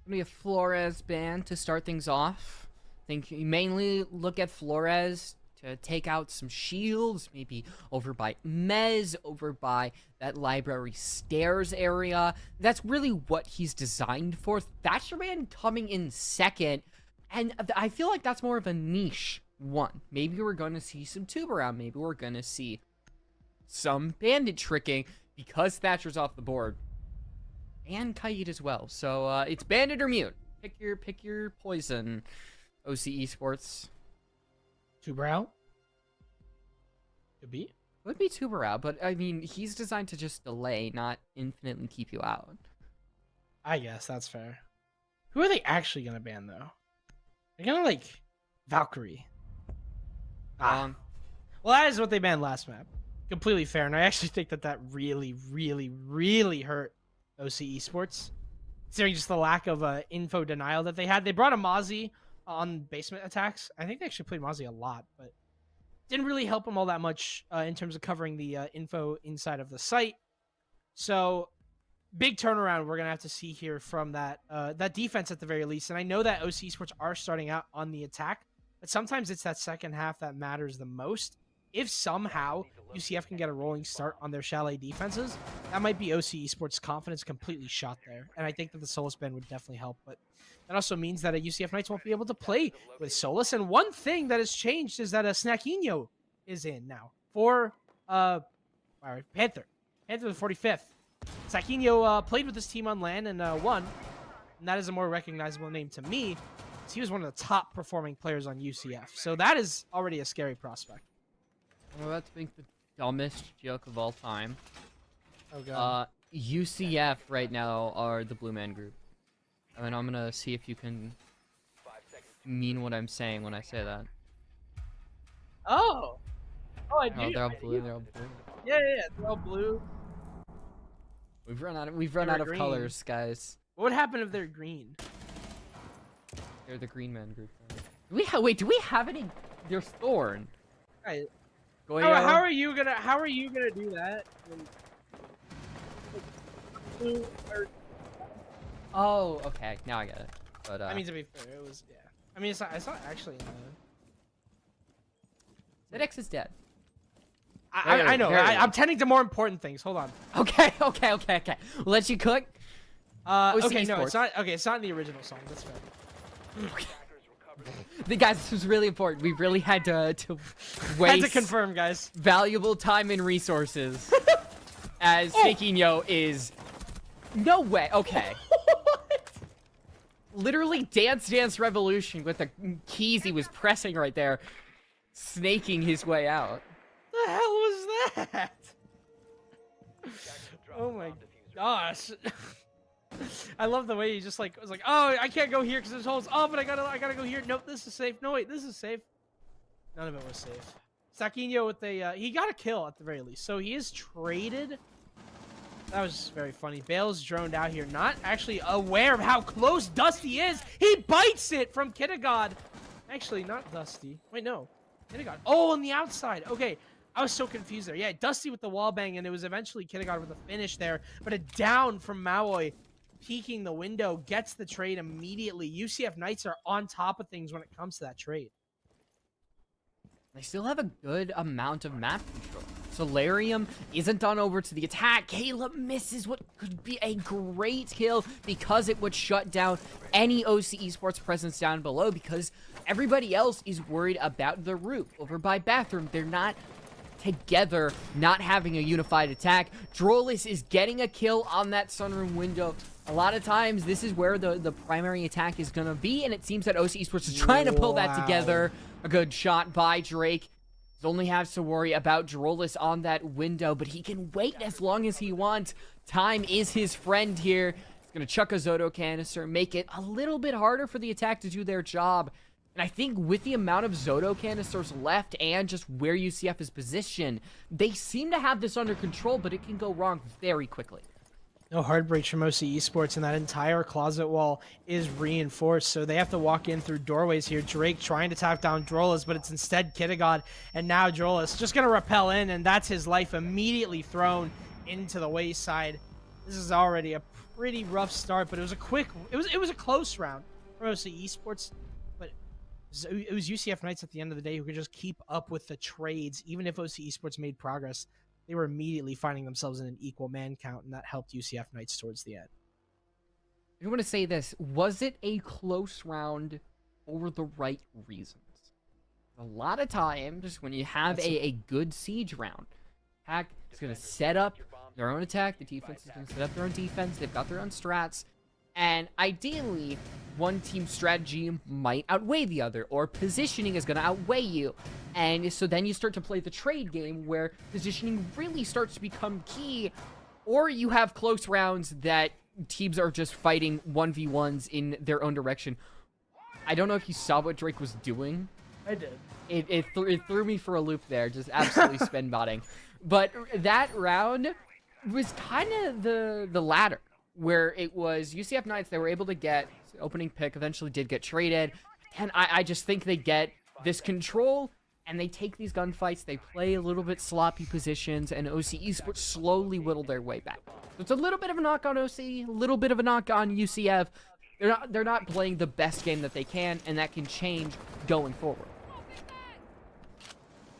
Gonna be a Flores ban to start things off. I think you mainly look at Flores to take out some shields, maybe over by Mez, over by that library stairs area. That's really what he's designed for. Thatcherman coming in second, and I feel like that's more of a niche one. Maybe we're going to see some tube around. Maybe we're going to see some bandit tricking because Thatcher's off the board. And Kite as well. So it's bandit or mute. Pick your poison, OC Esports. Tuberow? Could be. Would be Tuberow, but I mean, he's designed to just delay, not infinitely keep you out. I guess that's fair. Who are they actually gonna ban though? They're gonna Valkyrie. Well, that is what they banned last map. Completely fair, and I actually think that really, really, really hurt OC Esports. Considering just the lack of info denial that they had. They brought a Mozzie on basement attacks. I think they actually played Mozzie a lot, but didn't really help them all that much in terms of covering the info inside of the site. So big turnaround we're gonna have to see here from that defense at the very least. And I know that OC Esports are starting out on the attack, but sometimes it's that second half that matters the most. If somehow UCF can get a rolling start on their Chalet defenses, that might be OC Esports' confidence completely shot there. And I think that the Solus ban would definitely help. But that also means that UCF Knights won't be able to play with Solus. And one thing that has changed is that Snackinho is in now for Panther. Panther the 45th. Snackinho played with this team on LAN and won. And that is a more recognizable name to me. He was one of the top performing players on UCF. So that is already a scary prospect. I'm about to make the dumbest joke of all time. Oh god. UCF right now are the Blue Man Group. I mean, I'm gonna see if you can mean what I'm saying when I say that. Oh, I do. Oh, they're all blue. They're all blue. Yeah, they're all blue. We've run out of green. colors, guys. What would happen if they're green? They're the Green Man Group. Wait, do we have any? There's Thorn. Right. Goyo. How are you gonna do that? Oh, okay. Now I get it. But I mean, to be fair, it was I mean, it's not actually. ZX is dead. I know. There it is. I'm tending to more important things. Hold on. Okay. We'll let you cook. Okay, no, Esports. it's not. Okay, it's not in the original song. That's fair. The guys, this was really important. We really had to Had waste to confirm, guys. valuable time and resources as Shakinyo is no way. Okay. Literally Dance Dance Revolution with the keys he was pressing right there, snaking his way out. The hell was that? Oh my gosh. I love the way he just like was like, oh, I can't go here because there's holes. Oh, but I gotta go here. Nope, this is safe. No, wait, this is safe. None of it was safe. Saquinho with a he got a kill at the very least, so he is traded. That was very funny. Bale's droned out here, not actually aware of how close Dusty is. He bites it from Kittagod. Actually, not Dusty. Wait, no. Kittagod. Oh, on the outside. Okay. I was so confused there. Yeah, Dusty with the wall bang, and it was eventually Kittagod with a finish there. But a down from Maui, peeking the window, gets the trade immediately. UCF Knights are on top of things when it comes to that trade. They still have a good amount of map control. Solarium isn't done over to the attack. Caleb misses what could be a great kill because it would shut down any OC Esports presence down below because everybody else is worried about the roof. Over by Bathroom, they're not together, not having a unified attack. Drolis is getting a kill on that sunroom window. A lot of times, this is where the primary attack is going to be, and it seems that OC Esports is trying to pull that together. A good shot by Drake. He only has to worry about Drolis on that window, but he can wait as long as he wants. Time is his friend here. He's going to chuck a Zoto canister, make it a little bit harder for the attack to do their job. And I think with the amount of Zoto canisters left and just where UCF is positioned, they seem to have this under control, but it can go wrong very quickly. No hard breach from OC Esports, and that entire closet wall is reinforced, so they have to walk in through doorways here. Drake trying to tap down Drolis, but it's instead Kittagod, and now Drolis just going to rappel in, and that's his life immediately thrown into the wayside. This is already a pretty rough start, but it was a close round for OC Esports, but it was UCF Knights at the end of the day who could just keep up with the trades. Even if OC Esports made progress, they were immediately finding themselves in an equal man count, and that helped UCF Knights towards the end. I want to say this. Was it a close round for the right reasons? A lot of times, when you have a good siege round, attack is going to set up their own attack, the defense is going to set up their own defense, they've got their own strats, and ideally, one team's strategy might outweigh the other, or positioning is going to outweigh you. And so then you start to play the trade game where positioning really starts to become key, or you have close rounds that teams are just fighting 1v1s in their own direction. I don't know if you saw what Drake was doing. I did. It threw me for a loop there, just absolutely spin botting. But that round was kind of the latter, where it was UCF Knights, they were able to get opening pick, eventually did get traded, and I just think they get this control, and they take these gunfights, they play a little bit sloppy positions, and OC Esports slowly whittle their way back. So it's a little bit of a knock on OC, a little bit of a knock on UCF. They're not playing the best game that they can, and that can change going forward.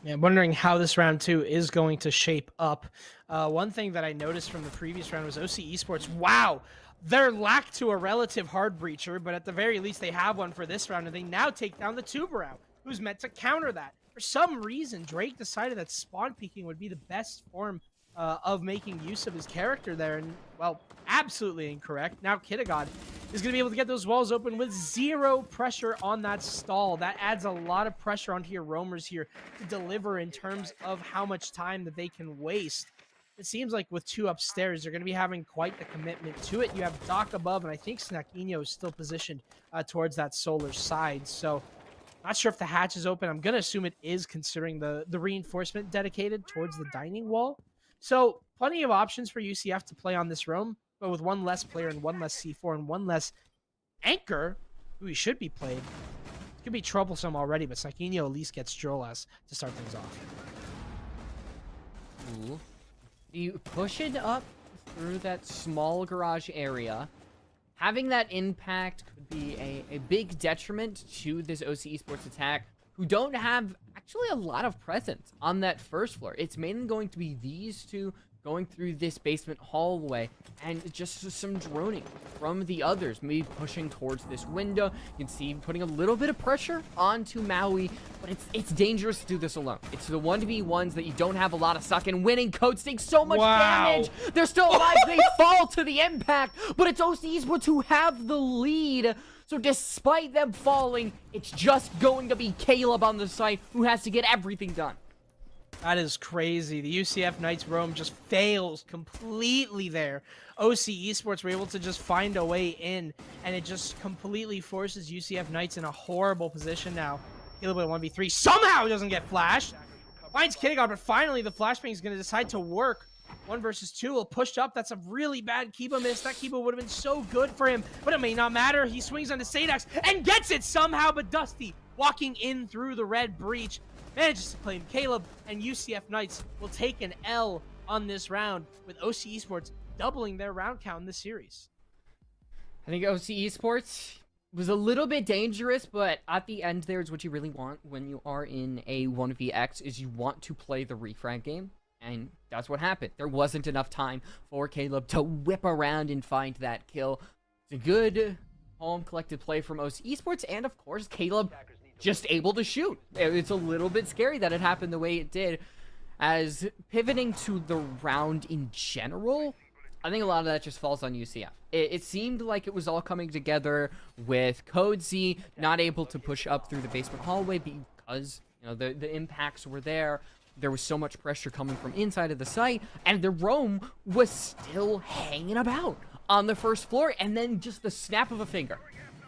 Yeah, I'm wondering how this round 2 is going to shape up. One thing that I noticed from the previous round was OC Esports. Wow, they're lack to a relative hard breacher, but at the very least they have one for this round, and they now take down the Tuberau, who's meant to counter that. For some reason, Drake decided that spawn peeking would be the best form of making use of his character there, and, well, absolutely incorrect. Now Kittagod is going to be able to get those walls open with zero pressure on that stall. That adds a lot of pressure onto your roamers here to deliver in terms of how much time that they can waste. It seems like with 2 upstairs, they're going to be having quite the commitment to it. You have Doc above, and I think Snakinho is still positioned towards that solar side, so not sure if the hatch is open. I'm going to assume it is, considering the reinforcement dedicated towards the dining wall. So plenty of options for UCF to play on this roam, but with one less player and one less C4 and one less anchor, who he should be played, it could be troublesome already, but Saquinho at least gets Drolas to start things off. Ooh. You push it up through that small garage area. Having that impact could be a big detriment to this OC Esports attack, who don't have actually a lot of presence on that first floor. It's mainly going to be these two going through this basement hallway, and just some droning from the others, maybe pushing towards this window. You can see putting a little bit of pressure onto Maui, but it's dangerous to do this alone. It's the 1v1s that you don't have a lot of stock in. Winning. Codes take so much damage. They're still alive. They fall to the impact, but it's OC Esports who have the lead. So despite them falling, it's just going to be Caleb on the site who has to get everything done. That is crazy. The UCF Knights roam just fails completely there. OC Esports were able to just find a way in, and it just completely forces UCF Knights in a horrible position now. Caleb with a 1v3 somehow doesn't get flashed. Finds Kittigar, but finally the flashbang is going to decide to work. 1 versus 2 will push up. That's a really bad Kiba miss. That Kiba would have been so good for him, but it may not matter. He swings onto Sadex and gets it somehow, but Dusty walking in through the red breach manages to claim Caleb, and UCF Knights will take an L on this round, with OC Esports doubling their round count in this series. I think OC Esports was a little bit dangerous, but at the end there is what you really want when you are in a 1vx, is you want to play the refrag game, and that's what happened. There wasn't enough time for Caleb to whip around and find that kill. It's a good, calm, collected play from OC Esports, and of course, Caleb just able to shoot. It's a little bit scary that it happened the way it did. As pivoting to the round in general, I think a lot of that just falls on UCF. It seemed like it was all coming together with Codesy not able to push up through the basement hallway because, you know, the impacts were there. There was so much pressure coming from inside of the site, and the roam was still hanging about on the first floor, and then just the snap of a finger,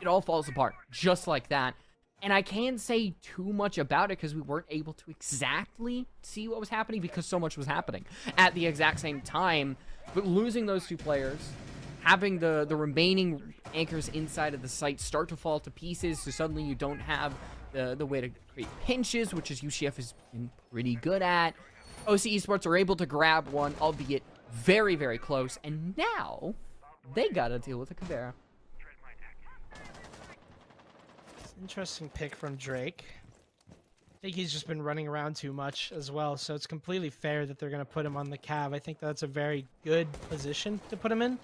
it all falls apart just like that. And I can't say too much about it because we weren't able to exactly see what was happening because so much was happening at the exact same time. But losing those 2 players, having the remaining anchors inside of the site start to fall to pieces, so suddenly you don't have the way to create pinches, which is UCF has been pretty good at. OC Esports are able to grab one, albeit very, very close, and now they gotta deal with a Caveira. Interesting pick from Drake. I think he's just been running around too much as well, so it's completely fair that they're going to put him on the Cav. I think that's a very good position to put him in.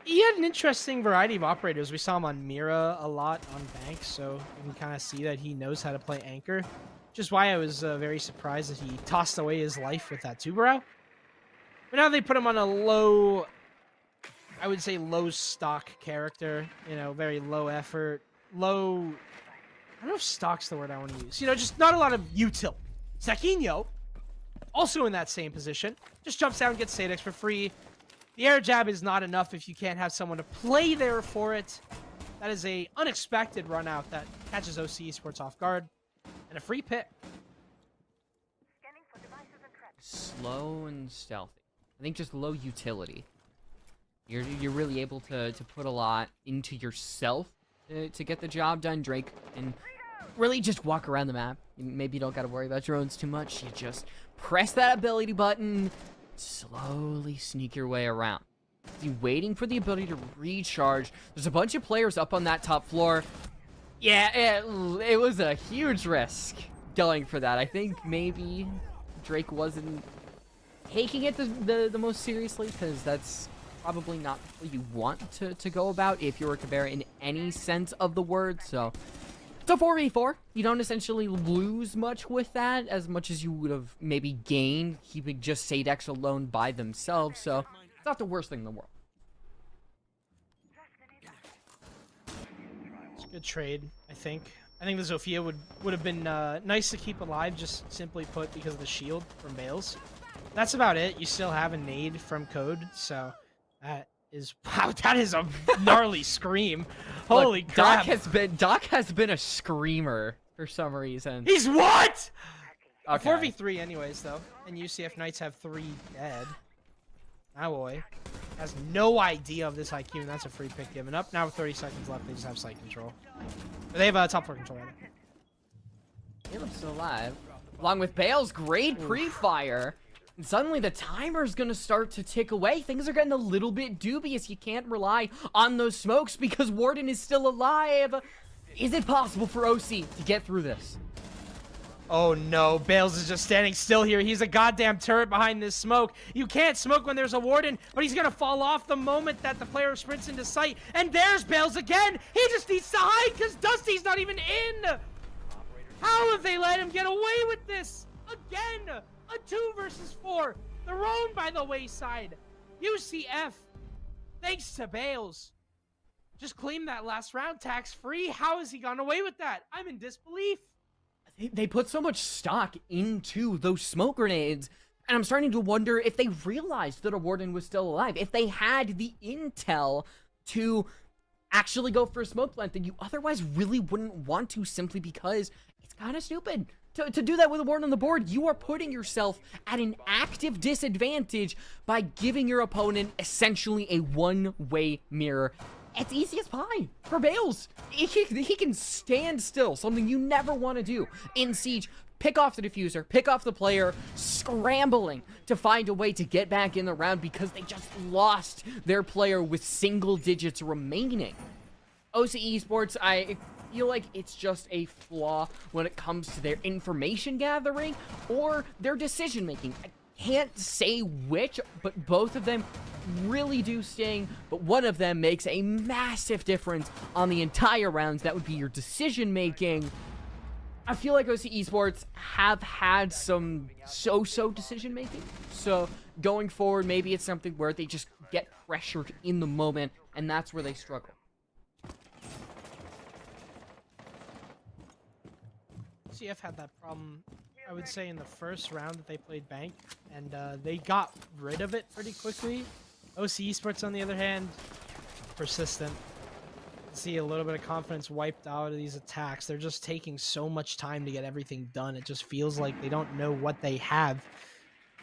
He had an interesting variety of operators. We saw him on Mira a lot on Bank, so you can kind of see that he knows how to play Anchor, which is why I was very surprised that he tossed away his life with that Tubarão. But now they put him on a low, I would say low stock character, you know, very low effort, low, I don't know if stock's the word I want to use, you know, just not a lot of util. Saquinho, also in that same position, just jumps down and gets Sadex for free. The air jab is not enough if you can't have someone to play there for it. That is a unexpected run out that catches OC Esports off guard, and a free pick. Slow and stealthy. I think just low utility. You're really able to put a lot into yourself to get the job done, Drake, and really just walk around the map. Maybe you don't got to worry about drones too much. You just press that ability button, slowly sneak your way around. You waiting for the ability to recharge. There's a bunch of players up on that top floor. Yeah, it was a huge risk going for that. I think maybe Drake wasn't taking it the most seriously, because that's probably not what you want to go about if you're a Caveira in any sense of the word. So it's a 4v4. You don't essentially lose much with that, as much as you would have maybe gained keeping just Sadex alone by themselves. So it's not the worst thing in the world. It's a good trade, I think. I think the Zofia would have been nice to keep alive, just simply put, because of the shield from Bales. That's about it. You still have a nade from Code, so that is, wow, that is a gnarly scream. Holy Look, crap. Doc has been a screamer for some reason. He's what? Okay. 4v3 anyways, though. And UCF Knights have 3 dead. My boy has no idea of this IQ, and that's a free pick given up. Now with 30 seconds left, they just have site control. They have top floor control, rather. Caleb's still alive. Along with Bale's great pre-fire. And suddenly the timer's gonna start to tick away. Things are getting a little bit dubious. You can't rely on those smokes because Warden is still alive. Is it possible for OC to get through this? Oh no, Bales is just standing still here. He's a goddamn turret behind this smoke. You can't smoke when there's a warden, but he's gonna fall off the moment that the player sprints into sight. And there's Bales again. He just needs to hide because Dusty's not even in. How have they let him get away with this? Again, a 2 versus 4. They're owned by the wayside. UCF, thanks to Bales. Just claim that last round tax-free. How has he gone away with that? I'm in disbelief. They put so much stock into those smoke grenades, and I'm starting to wonder if they realized that a warden was still alive. If they had the intel to actually go for a smoke plant that you otherwise really wouldn't want to, simply because it's kind of stupid. To do that with a warden on the board, you are putting yourself at an active disadvantage by giving your opponent essentially a one-way mirror. It's easy as pie for Bales. He can stand still, something you never want to do in Siege. Pick off the diffuser, pick off the player, scrambling to find a way to get back in the round because they just lost their player with single digits remaining. OC Esports, I feel like it's just a flaw when it comes to their information gathering or their decision making. I can't say which, but both of them really do sting, but one of them makes a massive difference on the entire rounds. That would be your decision making. I feel like OC Esports have had some so-so decision making, so going forward, maybe it's something where they just get pressured in the moment, and that's where they struggle. UCF had that problem, I would say, in the first round that they played Bank, and they got rid of it pretty quickly. OC Esports, on the other hand, persistent. See a little bit of confidence wiped out of these attacks. They're just taking so much time to get everything done. It just feels like they don't know what they have.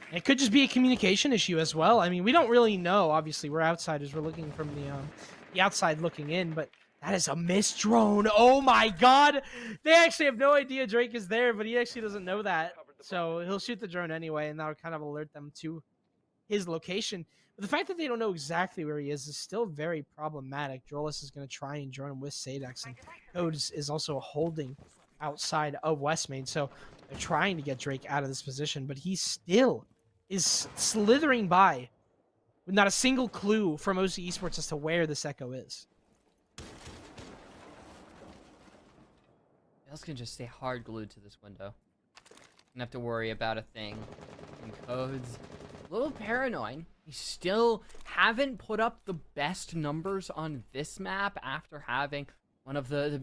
And it could just be a communication issue as well. I mean, we don't really know. Obviously, we're outsiders. We're looking from the outside looking in, but that is a missed drone. Oh my god! They actually have no idea Drake is there, but he actually doesn't know that. So he'll shoot the drone anyway, and that'll kind of alert them to his location. But the fact that they don't know exactly where he is still very problematic. Drolis is going to try and drone him with Sadex, and Codes is also holding outside of West Main. So they're trying to get Drake out of this position, but he still is slithering by with not a single clue from OC Esports as to where this Echo is. Bales can just stay hard glued to this window. Don't have to worry about a thing. And Codes, a little paranoid. You still haven't put up the best numbers on this map after having one of the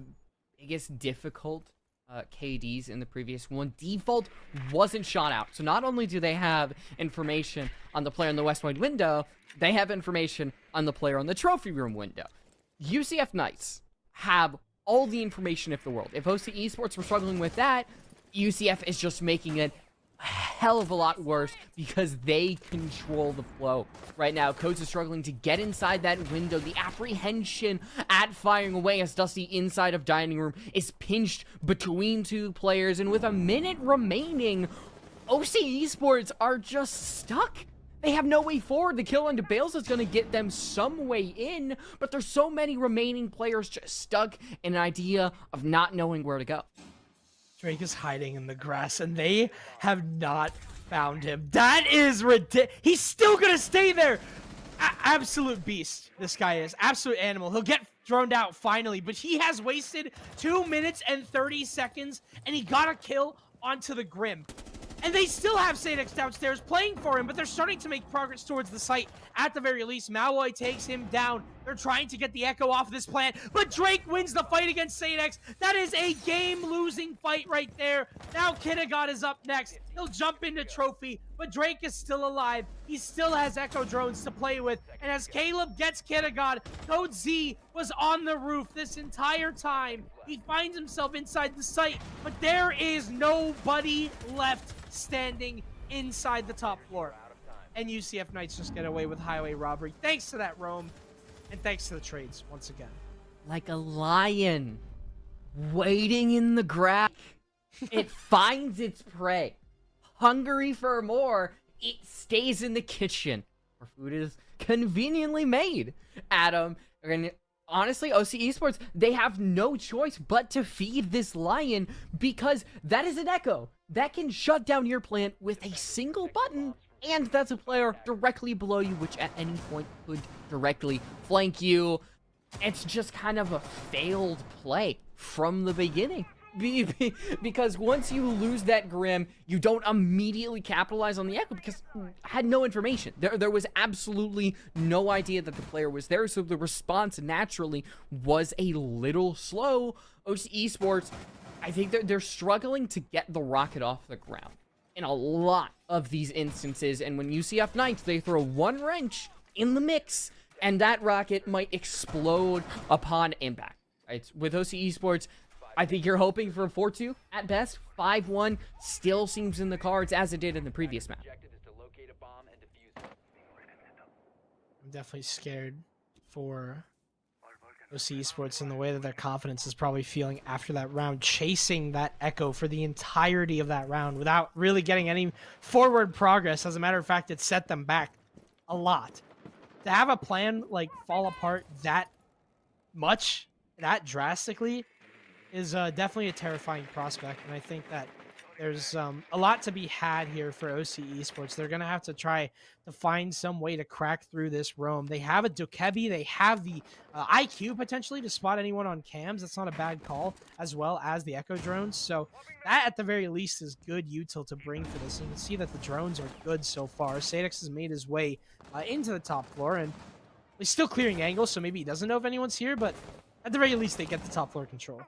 biggest difficult KDs in the previous one. Default wasn't shot out. So not only do they have information on the player in the West Wide window, they have information on the player on the trophy room window. UCF Knights have all the information of the world. If OC Esports were struggling with that, UCF is just making it a hell of a lot worse because they control the flow. Right now, Codes is struggling to get inside that window. The apprehension at firing away as Dusty inside of Dining Room is pinched between two players, and with a minute remaining, OC Esports are just stuck. They have no way forward. The kill onto Bales is going to get them some way in, but there's so many remaining players just stuck in an idea of not knowing where to go. Drake is hiding in the grass, and they have not found him. That is ridiculous. He's still going to stay there. Absolute beast, this guy is. Absolute animal. He'll get droned out finally, but he has wasted 2 minutes and 30 seconds, and he got a kill onto the Grim. And they still have Sadex downstairs playing for him, but they're starting to make progress towards the site. At the very least, Malloy takes him down. They're trying to get the Echo off this plant, but Drake wins the fight against Sadex. That is a game-losing fight right there. Now Kittigat is up next. He'll jump into Trophy, but Drake is still alive. He still has Echo drones to play with. And as Caleb gets Kittigat, Code Z was on the roof this entire time. He finds himself inside the site, but there is nobody left standing inside the top floor. And UCF Knights just get away with highway robbery thanks to that roam and thanks to the trades once again. Like a lion waiting in the grass, it finds its prey. Hungry for more, it stays in the kitchen where food is conveniently made. Adam, we're gonna honestly, OC Esports, they have no choice but to feed this lion because that is an echo that can shut down your plant with a single button, and that's a player directly below you, which at any point could directly flank you. It's just kind of a failed play from the beginning. Because once you lose that Grim, you don't immediately capitalize on the echo because I had no information. There was absolutely no idea that the player was there, so the response naturally was a little slow. OC Esports, I think they're struggling to get the rocket off the ground in a lot of these instances, and when UCF Knights, they throw one wrench in the mix, and that rocket might explode upon impact. Right? With OC Esports, I think you're hoping for a 4-2 at best. 5-1 still seems in the cards as it did in the previous map. Objective is to locate a bomb and defuse it. I'm definitely scared for OC Esports in the way that their confidence is probably feeling after that round, chasing that echo for the entirety of that round without really getting any forward progress. As a matter of fact, it set them back a lot. To have a plan like fall apart that much, that drastically, is definitely a terrifying prospect, and I think that there's a lot to be had here for OC Esports. They're going to have to try to find some way to crack through this roam. They have a Dokebi, they have the IQ potentially to spot anyone on cams. That's not a bad call, as well as the Echo drones. So that at the very least is good util to bring for this. And you can see that the drones are good so far. Sadix has made his way into the top floor, and he's still clearing angles, so maybe he doesn't know if anyone's here, but at the very least they get the top floor control.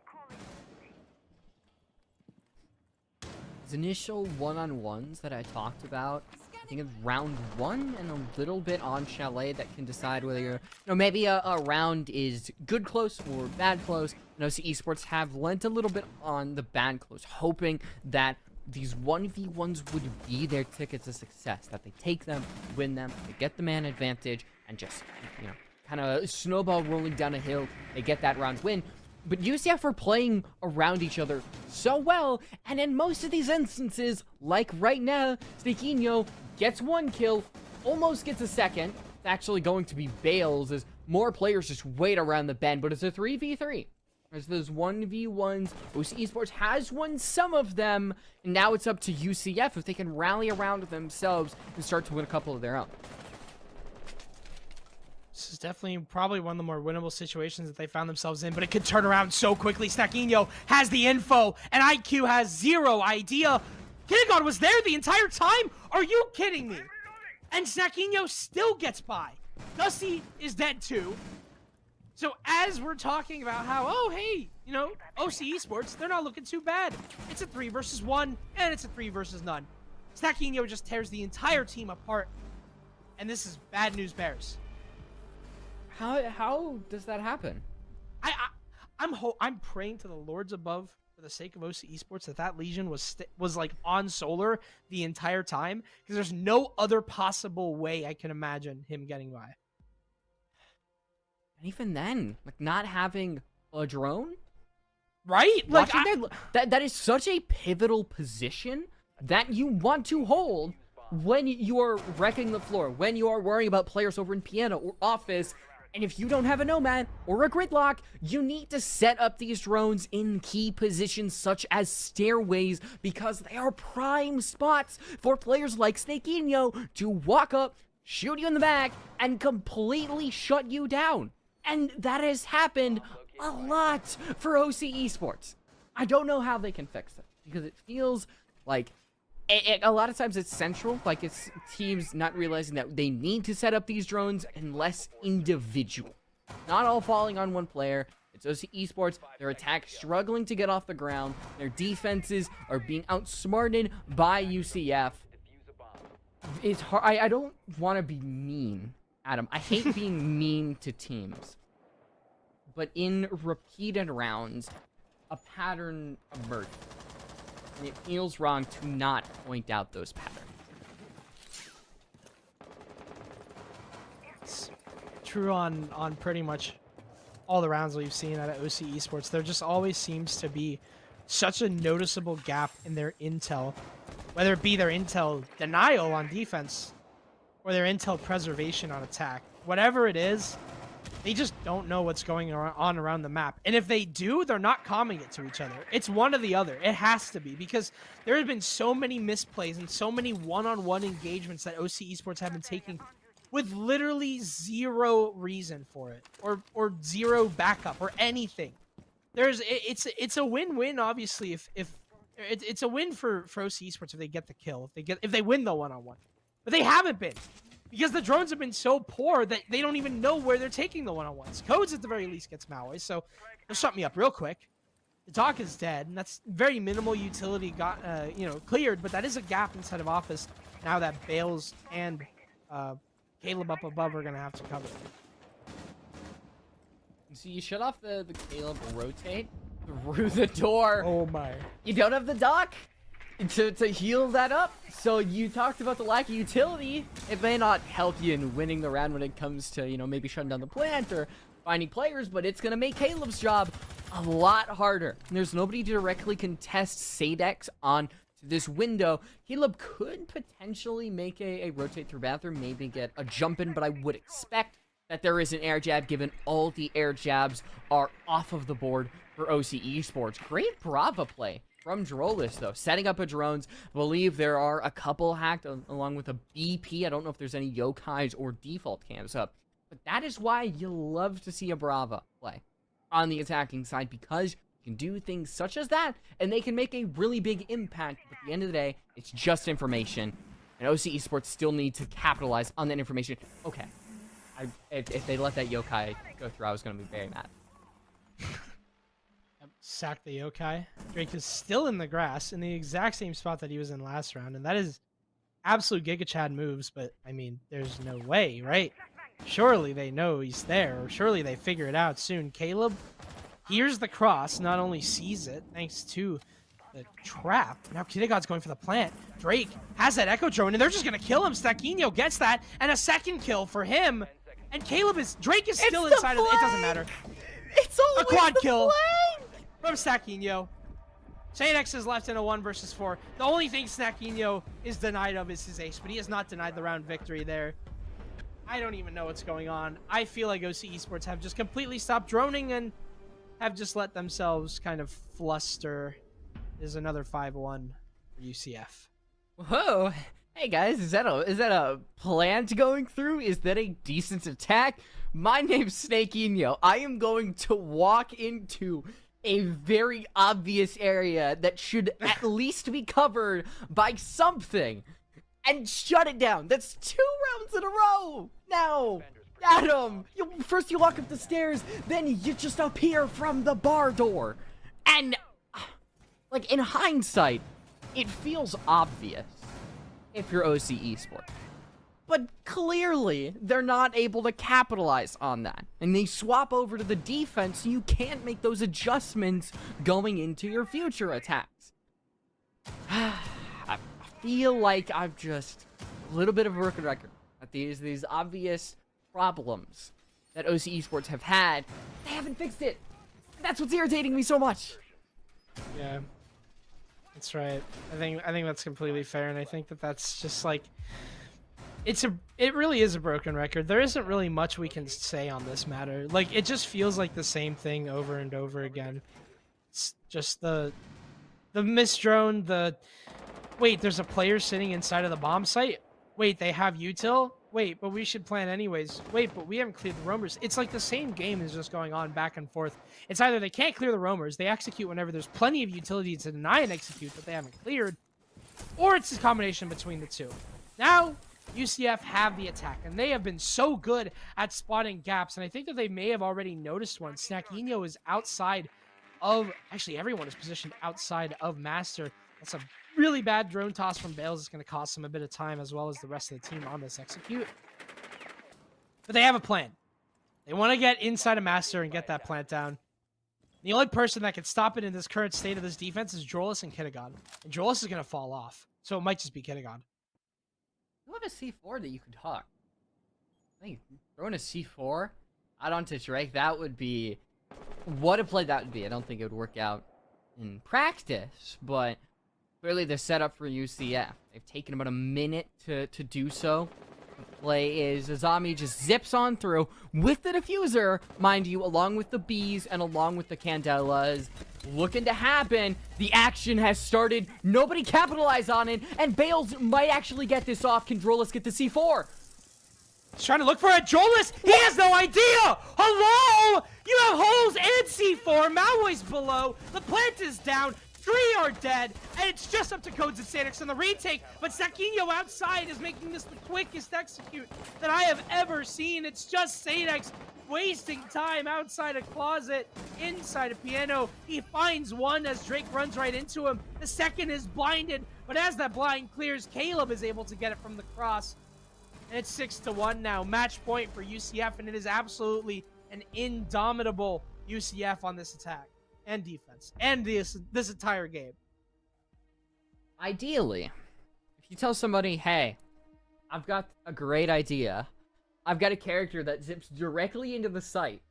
His initial one-on-ones that I talked about, I think it's round 1 and a little bit on Chalet that can decide whether you're, maybe a round is good close or bad close. OC Esports have lent a little bit on the bad close, hoping that these 1v1s would be their ticket to success, that they take them, win them, they get the man advantage, and just, kind of snowball rolling down a hill, they get that round win. But UCF are playing around each other so well, and in most of these instances, like right now, Steakinho gets 1 kill, almost gets a second. It's actually going to be Bales as more players just wait around the bend, but it's a 3v3. As those 1v1s, OC Esports has won some of them, and now it's up to UCF if they can rally around themselves and start to win a couple of their own. This is definitely probably one of the more winnable situations that they found themselves in, but it could turn around so quickly. Staquinho has the info, and IQ has zero idea. Kinnegon was there the entire time? Are you kidding me? And Staquinho still gets by. Dusty is dead too. So as we're talking about how, oh, hey, OC Esports, they're not looking too bad. It's a 3 versus 1, and it's a 3 versus none. Staquinho just tears the entire team apart, and this is bad news bears. How does that happen? I'm praying to the lords above for the sake of OC Esports that Legion was like on solar the entire time, because there's no other possible way I can imagine him getting by. And even then, like not having a drone, right? Like that is such a pivotal position that you want to hold when you are wrecking the floor, when you are worrying about players over in piano or office. And if you don't have a Nomad or a Gridlock, you need to set up these drones in key positions such as stairways, because they are prime spots for players like Snakinho to walk up, shoot you in the back, and completely shut you down. And that has happened a lot for OC Esports. I don't know how they can fix it, because it feels like a lot of times it's central, like it's teams not realizing that they need to set up these drones unless individual. Not all falling on one player. It's OC Esports, their attack struggling to get off the ground. Their defenses are being outsmarted by UCF. It's hard. I don't want to be mean, Adam. I hate being mean to teams. But in repeated rounds, a pattern emerges. And it feels wrong to not point out those patterns. It's true on pretty much all the rounds we've seen out of OC Esports. There just always seems to be such a noticeable gap in their intel, whether it be their intel denial on defense or their intel preservation on attack. Whatever it is, They just don't know what's going on around the map. And if they do, they're not calming it to each other. It's one or the other. It has to be, because there have been so many misplays and so many one-on-one engagements that OC Esports have been taking with literally zero reason for it, or zero backup or anything. It's a win-win, obviously, if it's a win for OC Esports if they get the kill, if they win the one-on-one. But they haven't been, because the drones have been so poor that they don't even know where they're taking the one-on-ones. Codes at the very least gets Maui, so they'll shut me up real quick. The dock is dead, and that's very minimal utility got cleared, but that is a gap inside of Office now that Bales and Caleb up above are gonna have to cover. So you shut off the Caleb rotate through the door. Oh my. You don't have the dock to heal that up. So you talked about the lack of utility. It may not help you in winning the round when it comes to, maybe shutting down the plant or finding players, but it's going to make Caleb's job a lot harder. There's nobody to directly contest Sadex on this window. Caleb could potentially make a rotate through bathroom, maybe get a jump in, but I would expect that there is an air jab, given all the air jabs are off of the board for OC Esports. Great Brava play from Drolis, though, setting up a drones. Believe there are a couple hacked along with a BP. I don't know if there's any yokais or default cams up, but that is why you love to see a Brava play on the attacking side, because you can do things such as that, and they can make a really big impact. But at the end of the day, it's just information, and OC Esports still need to capitalize on that information. Okay. If they let that yokai go through, I was going to be very mad. Sack the yokai. Drake is still in the grass in the exact same spot that he was in last round, and that is absolute Giga Chad moves, but I mean, there's no way, right? Surely they know he's there, or surely they figure it out soon. Caleb hears the cross, not only sees it, thanks to the trap. Now Kidigod's going for the plant. Drake has that Echo Drone, and they're just going to kill him. Staquinho gets that, and a second kill for him. And Drake is still inside of it. It doesn't matter. It's always a quad the kill flank! from Staquinho. Sadex is left in a 1 versus 4. The only thing Staquinho is denied of is his ace, but he is not denied the round victory there. I don't even know what's going on. I feel like OC Esports have just completely stopped droning and have just let themselves kind of fluster. There's another 5-1 for UCF. Whoa. Hey guys, is that a plant going through? Is that a decent attack? My name's Snakinho. I am going to walk into a very obvious area that should at least be covered by something and shut it down. That's 2 rounds in a row. Now, Adam, first you walk up the stairs, then you just appear from the bar door. And, like, in hindsight, it feels obvious if you're OC Esports. But clearly, they're not able to capitalize on that. And they swap over to the defense, so you can't make those adjustments going into your future attacks. I feel like I've just a little bit of a broken record at these obvious problems that OC Esports have had. They haven't fixed it. That's what's irritating me so much. Yeah. That's right. I think that's completely fair, and I think that's just like it really is a broken record. There isn't really much we can say on this matter. Like, it just feels like the same thing over and over again. It's just the missed drone, wait, there's a player sitting inside of the bomb site. Wait, they have util? Wait, but we should plan anyways. Wait, but we haven't cleared the roamers. It's like the same game is just going on back and forth. It's either they can't clear the roamers, they execute whenever there's plenty of utility to deny and execute that they haven't cleared, or it's a combination between the two. Now, UCF have the attack, and they have been so good at spotting gaps, and I think that they may have already noticed one. Snakinho is outside of... Actually, everyone is positioned outside of Master. That's a really bad drone toss from Bales. It's going to cost them a bit of time, as well as the rest of the team on this execute. But they have a plan. They want to get inside of Master and get that plant down. The only person that can stop it in this current state of this defense is Drolis and Kidigon. And Drolis is going to fall off. So it might just be Kidigon. You have a C4 that you could hawk. I think throwing a C4 out onto Drake, that would be... What a play that would be. I don't think it would work out in practice, but clearly they're set up for UCF. They've taken about a minute to do so. The play is Azami just zips on through with the diffuser, mind you, along with the bees and along with the candelas. Looking to happen. The action has started. Nobody capitalized on it, and Bales might actually get this off. Can Drolis get the C4? He's trying to look for a Jolis. He has no idea. Hello? You have holes and C4. Malway's below. The plant is down. 3 are dead, and it's just up to Codes and Sanix on the retake, but Saquinho outside is making this the quickest execute that I have ever seen. It's just Sanix wasting time outside a closet, inside a piano. He finds one as Drake runs right into him. The second is blinded, but as that blind clears, Caleb is able to get it from the cross. And it's 6-1 now. Match point for UCF, and it is absolutely an indomitable UCF on this attack and defense and this entire game. Ideally, if you tell somebody, hey, I've got a great idea. I've got a character that zips directly into the site,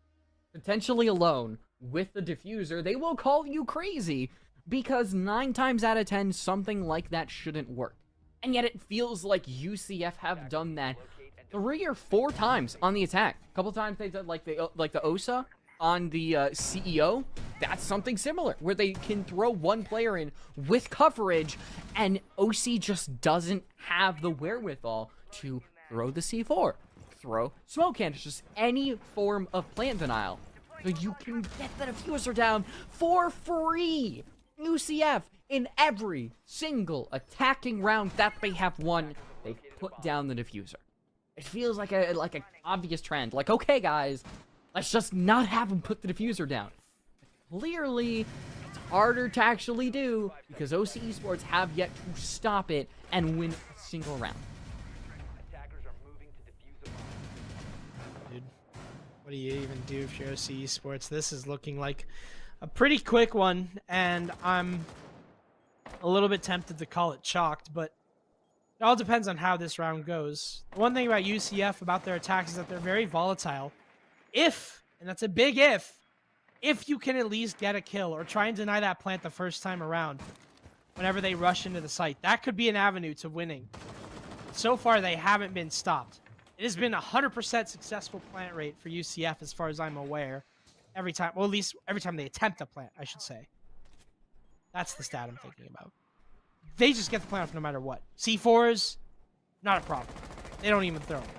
potentially alone, with the diffuser, they will call you crazy, because 9 times out of 10, something like that shouldn't work. And yet it feels like UCF have done that 3 or 4 times on the attack. A couple times they did like the OSA on the CEO. That's something similar, where they can throw one player in with coverage, and OC just doesn't have the wherewithal to throw the C4, throw smoke cannons, just any form of plant denial. So you can get the diffuser down for free. UCF, in every single attacking round that they have won, they put down the diffuser. It feels like a obvious trend. Like, okay, guys, let's just not have them put the diffuser down. Clearly, it's harder to actually do because OC Esports have yet to stop it and win a single round. Attackers are moving to defuse the bomb. Dude, what do you even do if you're OC Esports? This is looking like a pretty quick one, and I'm a little bit tempted to call it chalked, but it all depends on how this round goes. The one thing about UCF, about their attacks, is that they're very volatile. If, and that's a big if you can at least get a kill or try and deny that plant the first time around, whenever they rush into the site, that could be an avenue to winning. So far, they haven't been stopped. It has been a 100% successful plant rate for UCF as far as I'm aware. Every time, well, at least every time they attempt a plant, I should say. That's the stat I'm thinking about. They just get the plant off no matter what. C4s, not a problem. They don't even throw them.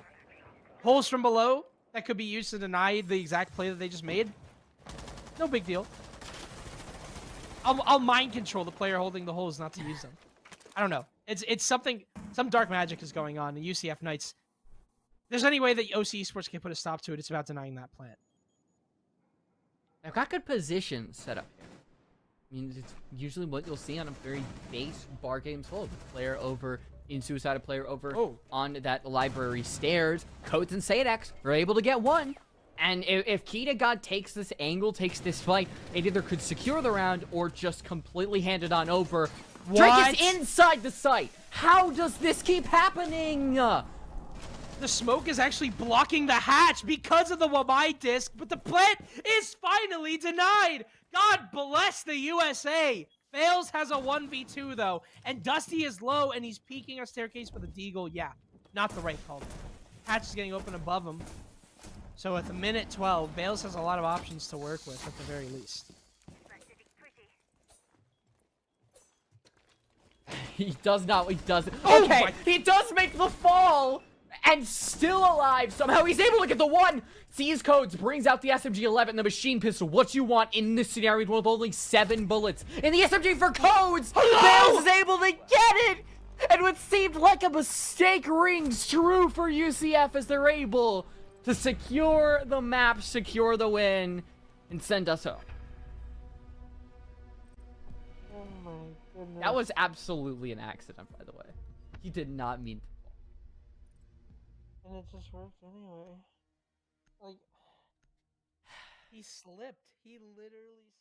Holes from below that could be used to deny the exact play that they just made. No big deal. I'll mind control the player holding the holes not to use them. I don't know. It's something, some dark magic is going on in UCF Knights. If there's any way that OC Esports can put a stop to it, it's about denying that plant. I've got good positions set up here. I mean, it's usually what you'll see on a very base bar games hold. Player over in Suicide, a player over on that library stairs. Codes and Sadex are able to get one. And if Kita God takes this angle, takes this fight, it either could secure the round or just completely hand it on over. What? Drake is inside the site. How does this keep happening? The smoke is actually blocking the hatch because of the Wamai disc, but the plant is finally denied. God bless the USA. Fails has a 1v2 though, and Dusty is low and he's peeking a staircase with a deagle. Yeah, not the right call. Hatch is getting open above him. So at the minute 12, Bales has a lot of options to work with at the very least. He does not. He doesn't. Oh Okay, my- he does make the fall and still alive somehow. He's able to get the one. Sees Codes, brings out the SMG-11 and the machine pistol. What you want in this scenario with only 7 bullets. In the SMG for Codes, Bales is able to get it. And what seemed like a mistake rings true for UCF as they're able to secure the map, secure the win, and send us home. Oh my goodness. That was absolutely an accident, by the way. He did not mean to fall. And it just worked anyway. Like, he slipped. He literally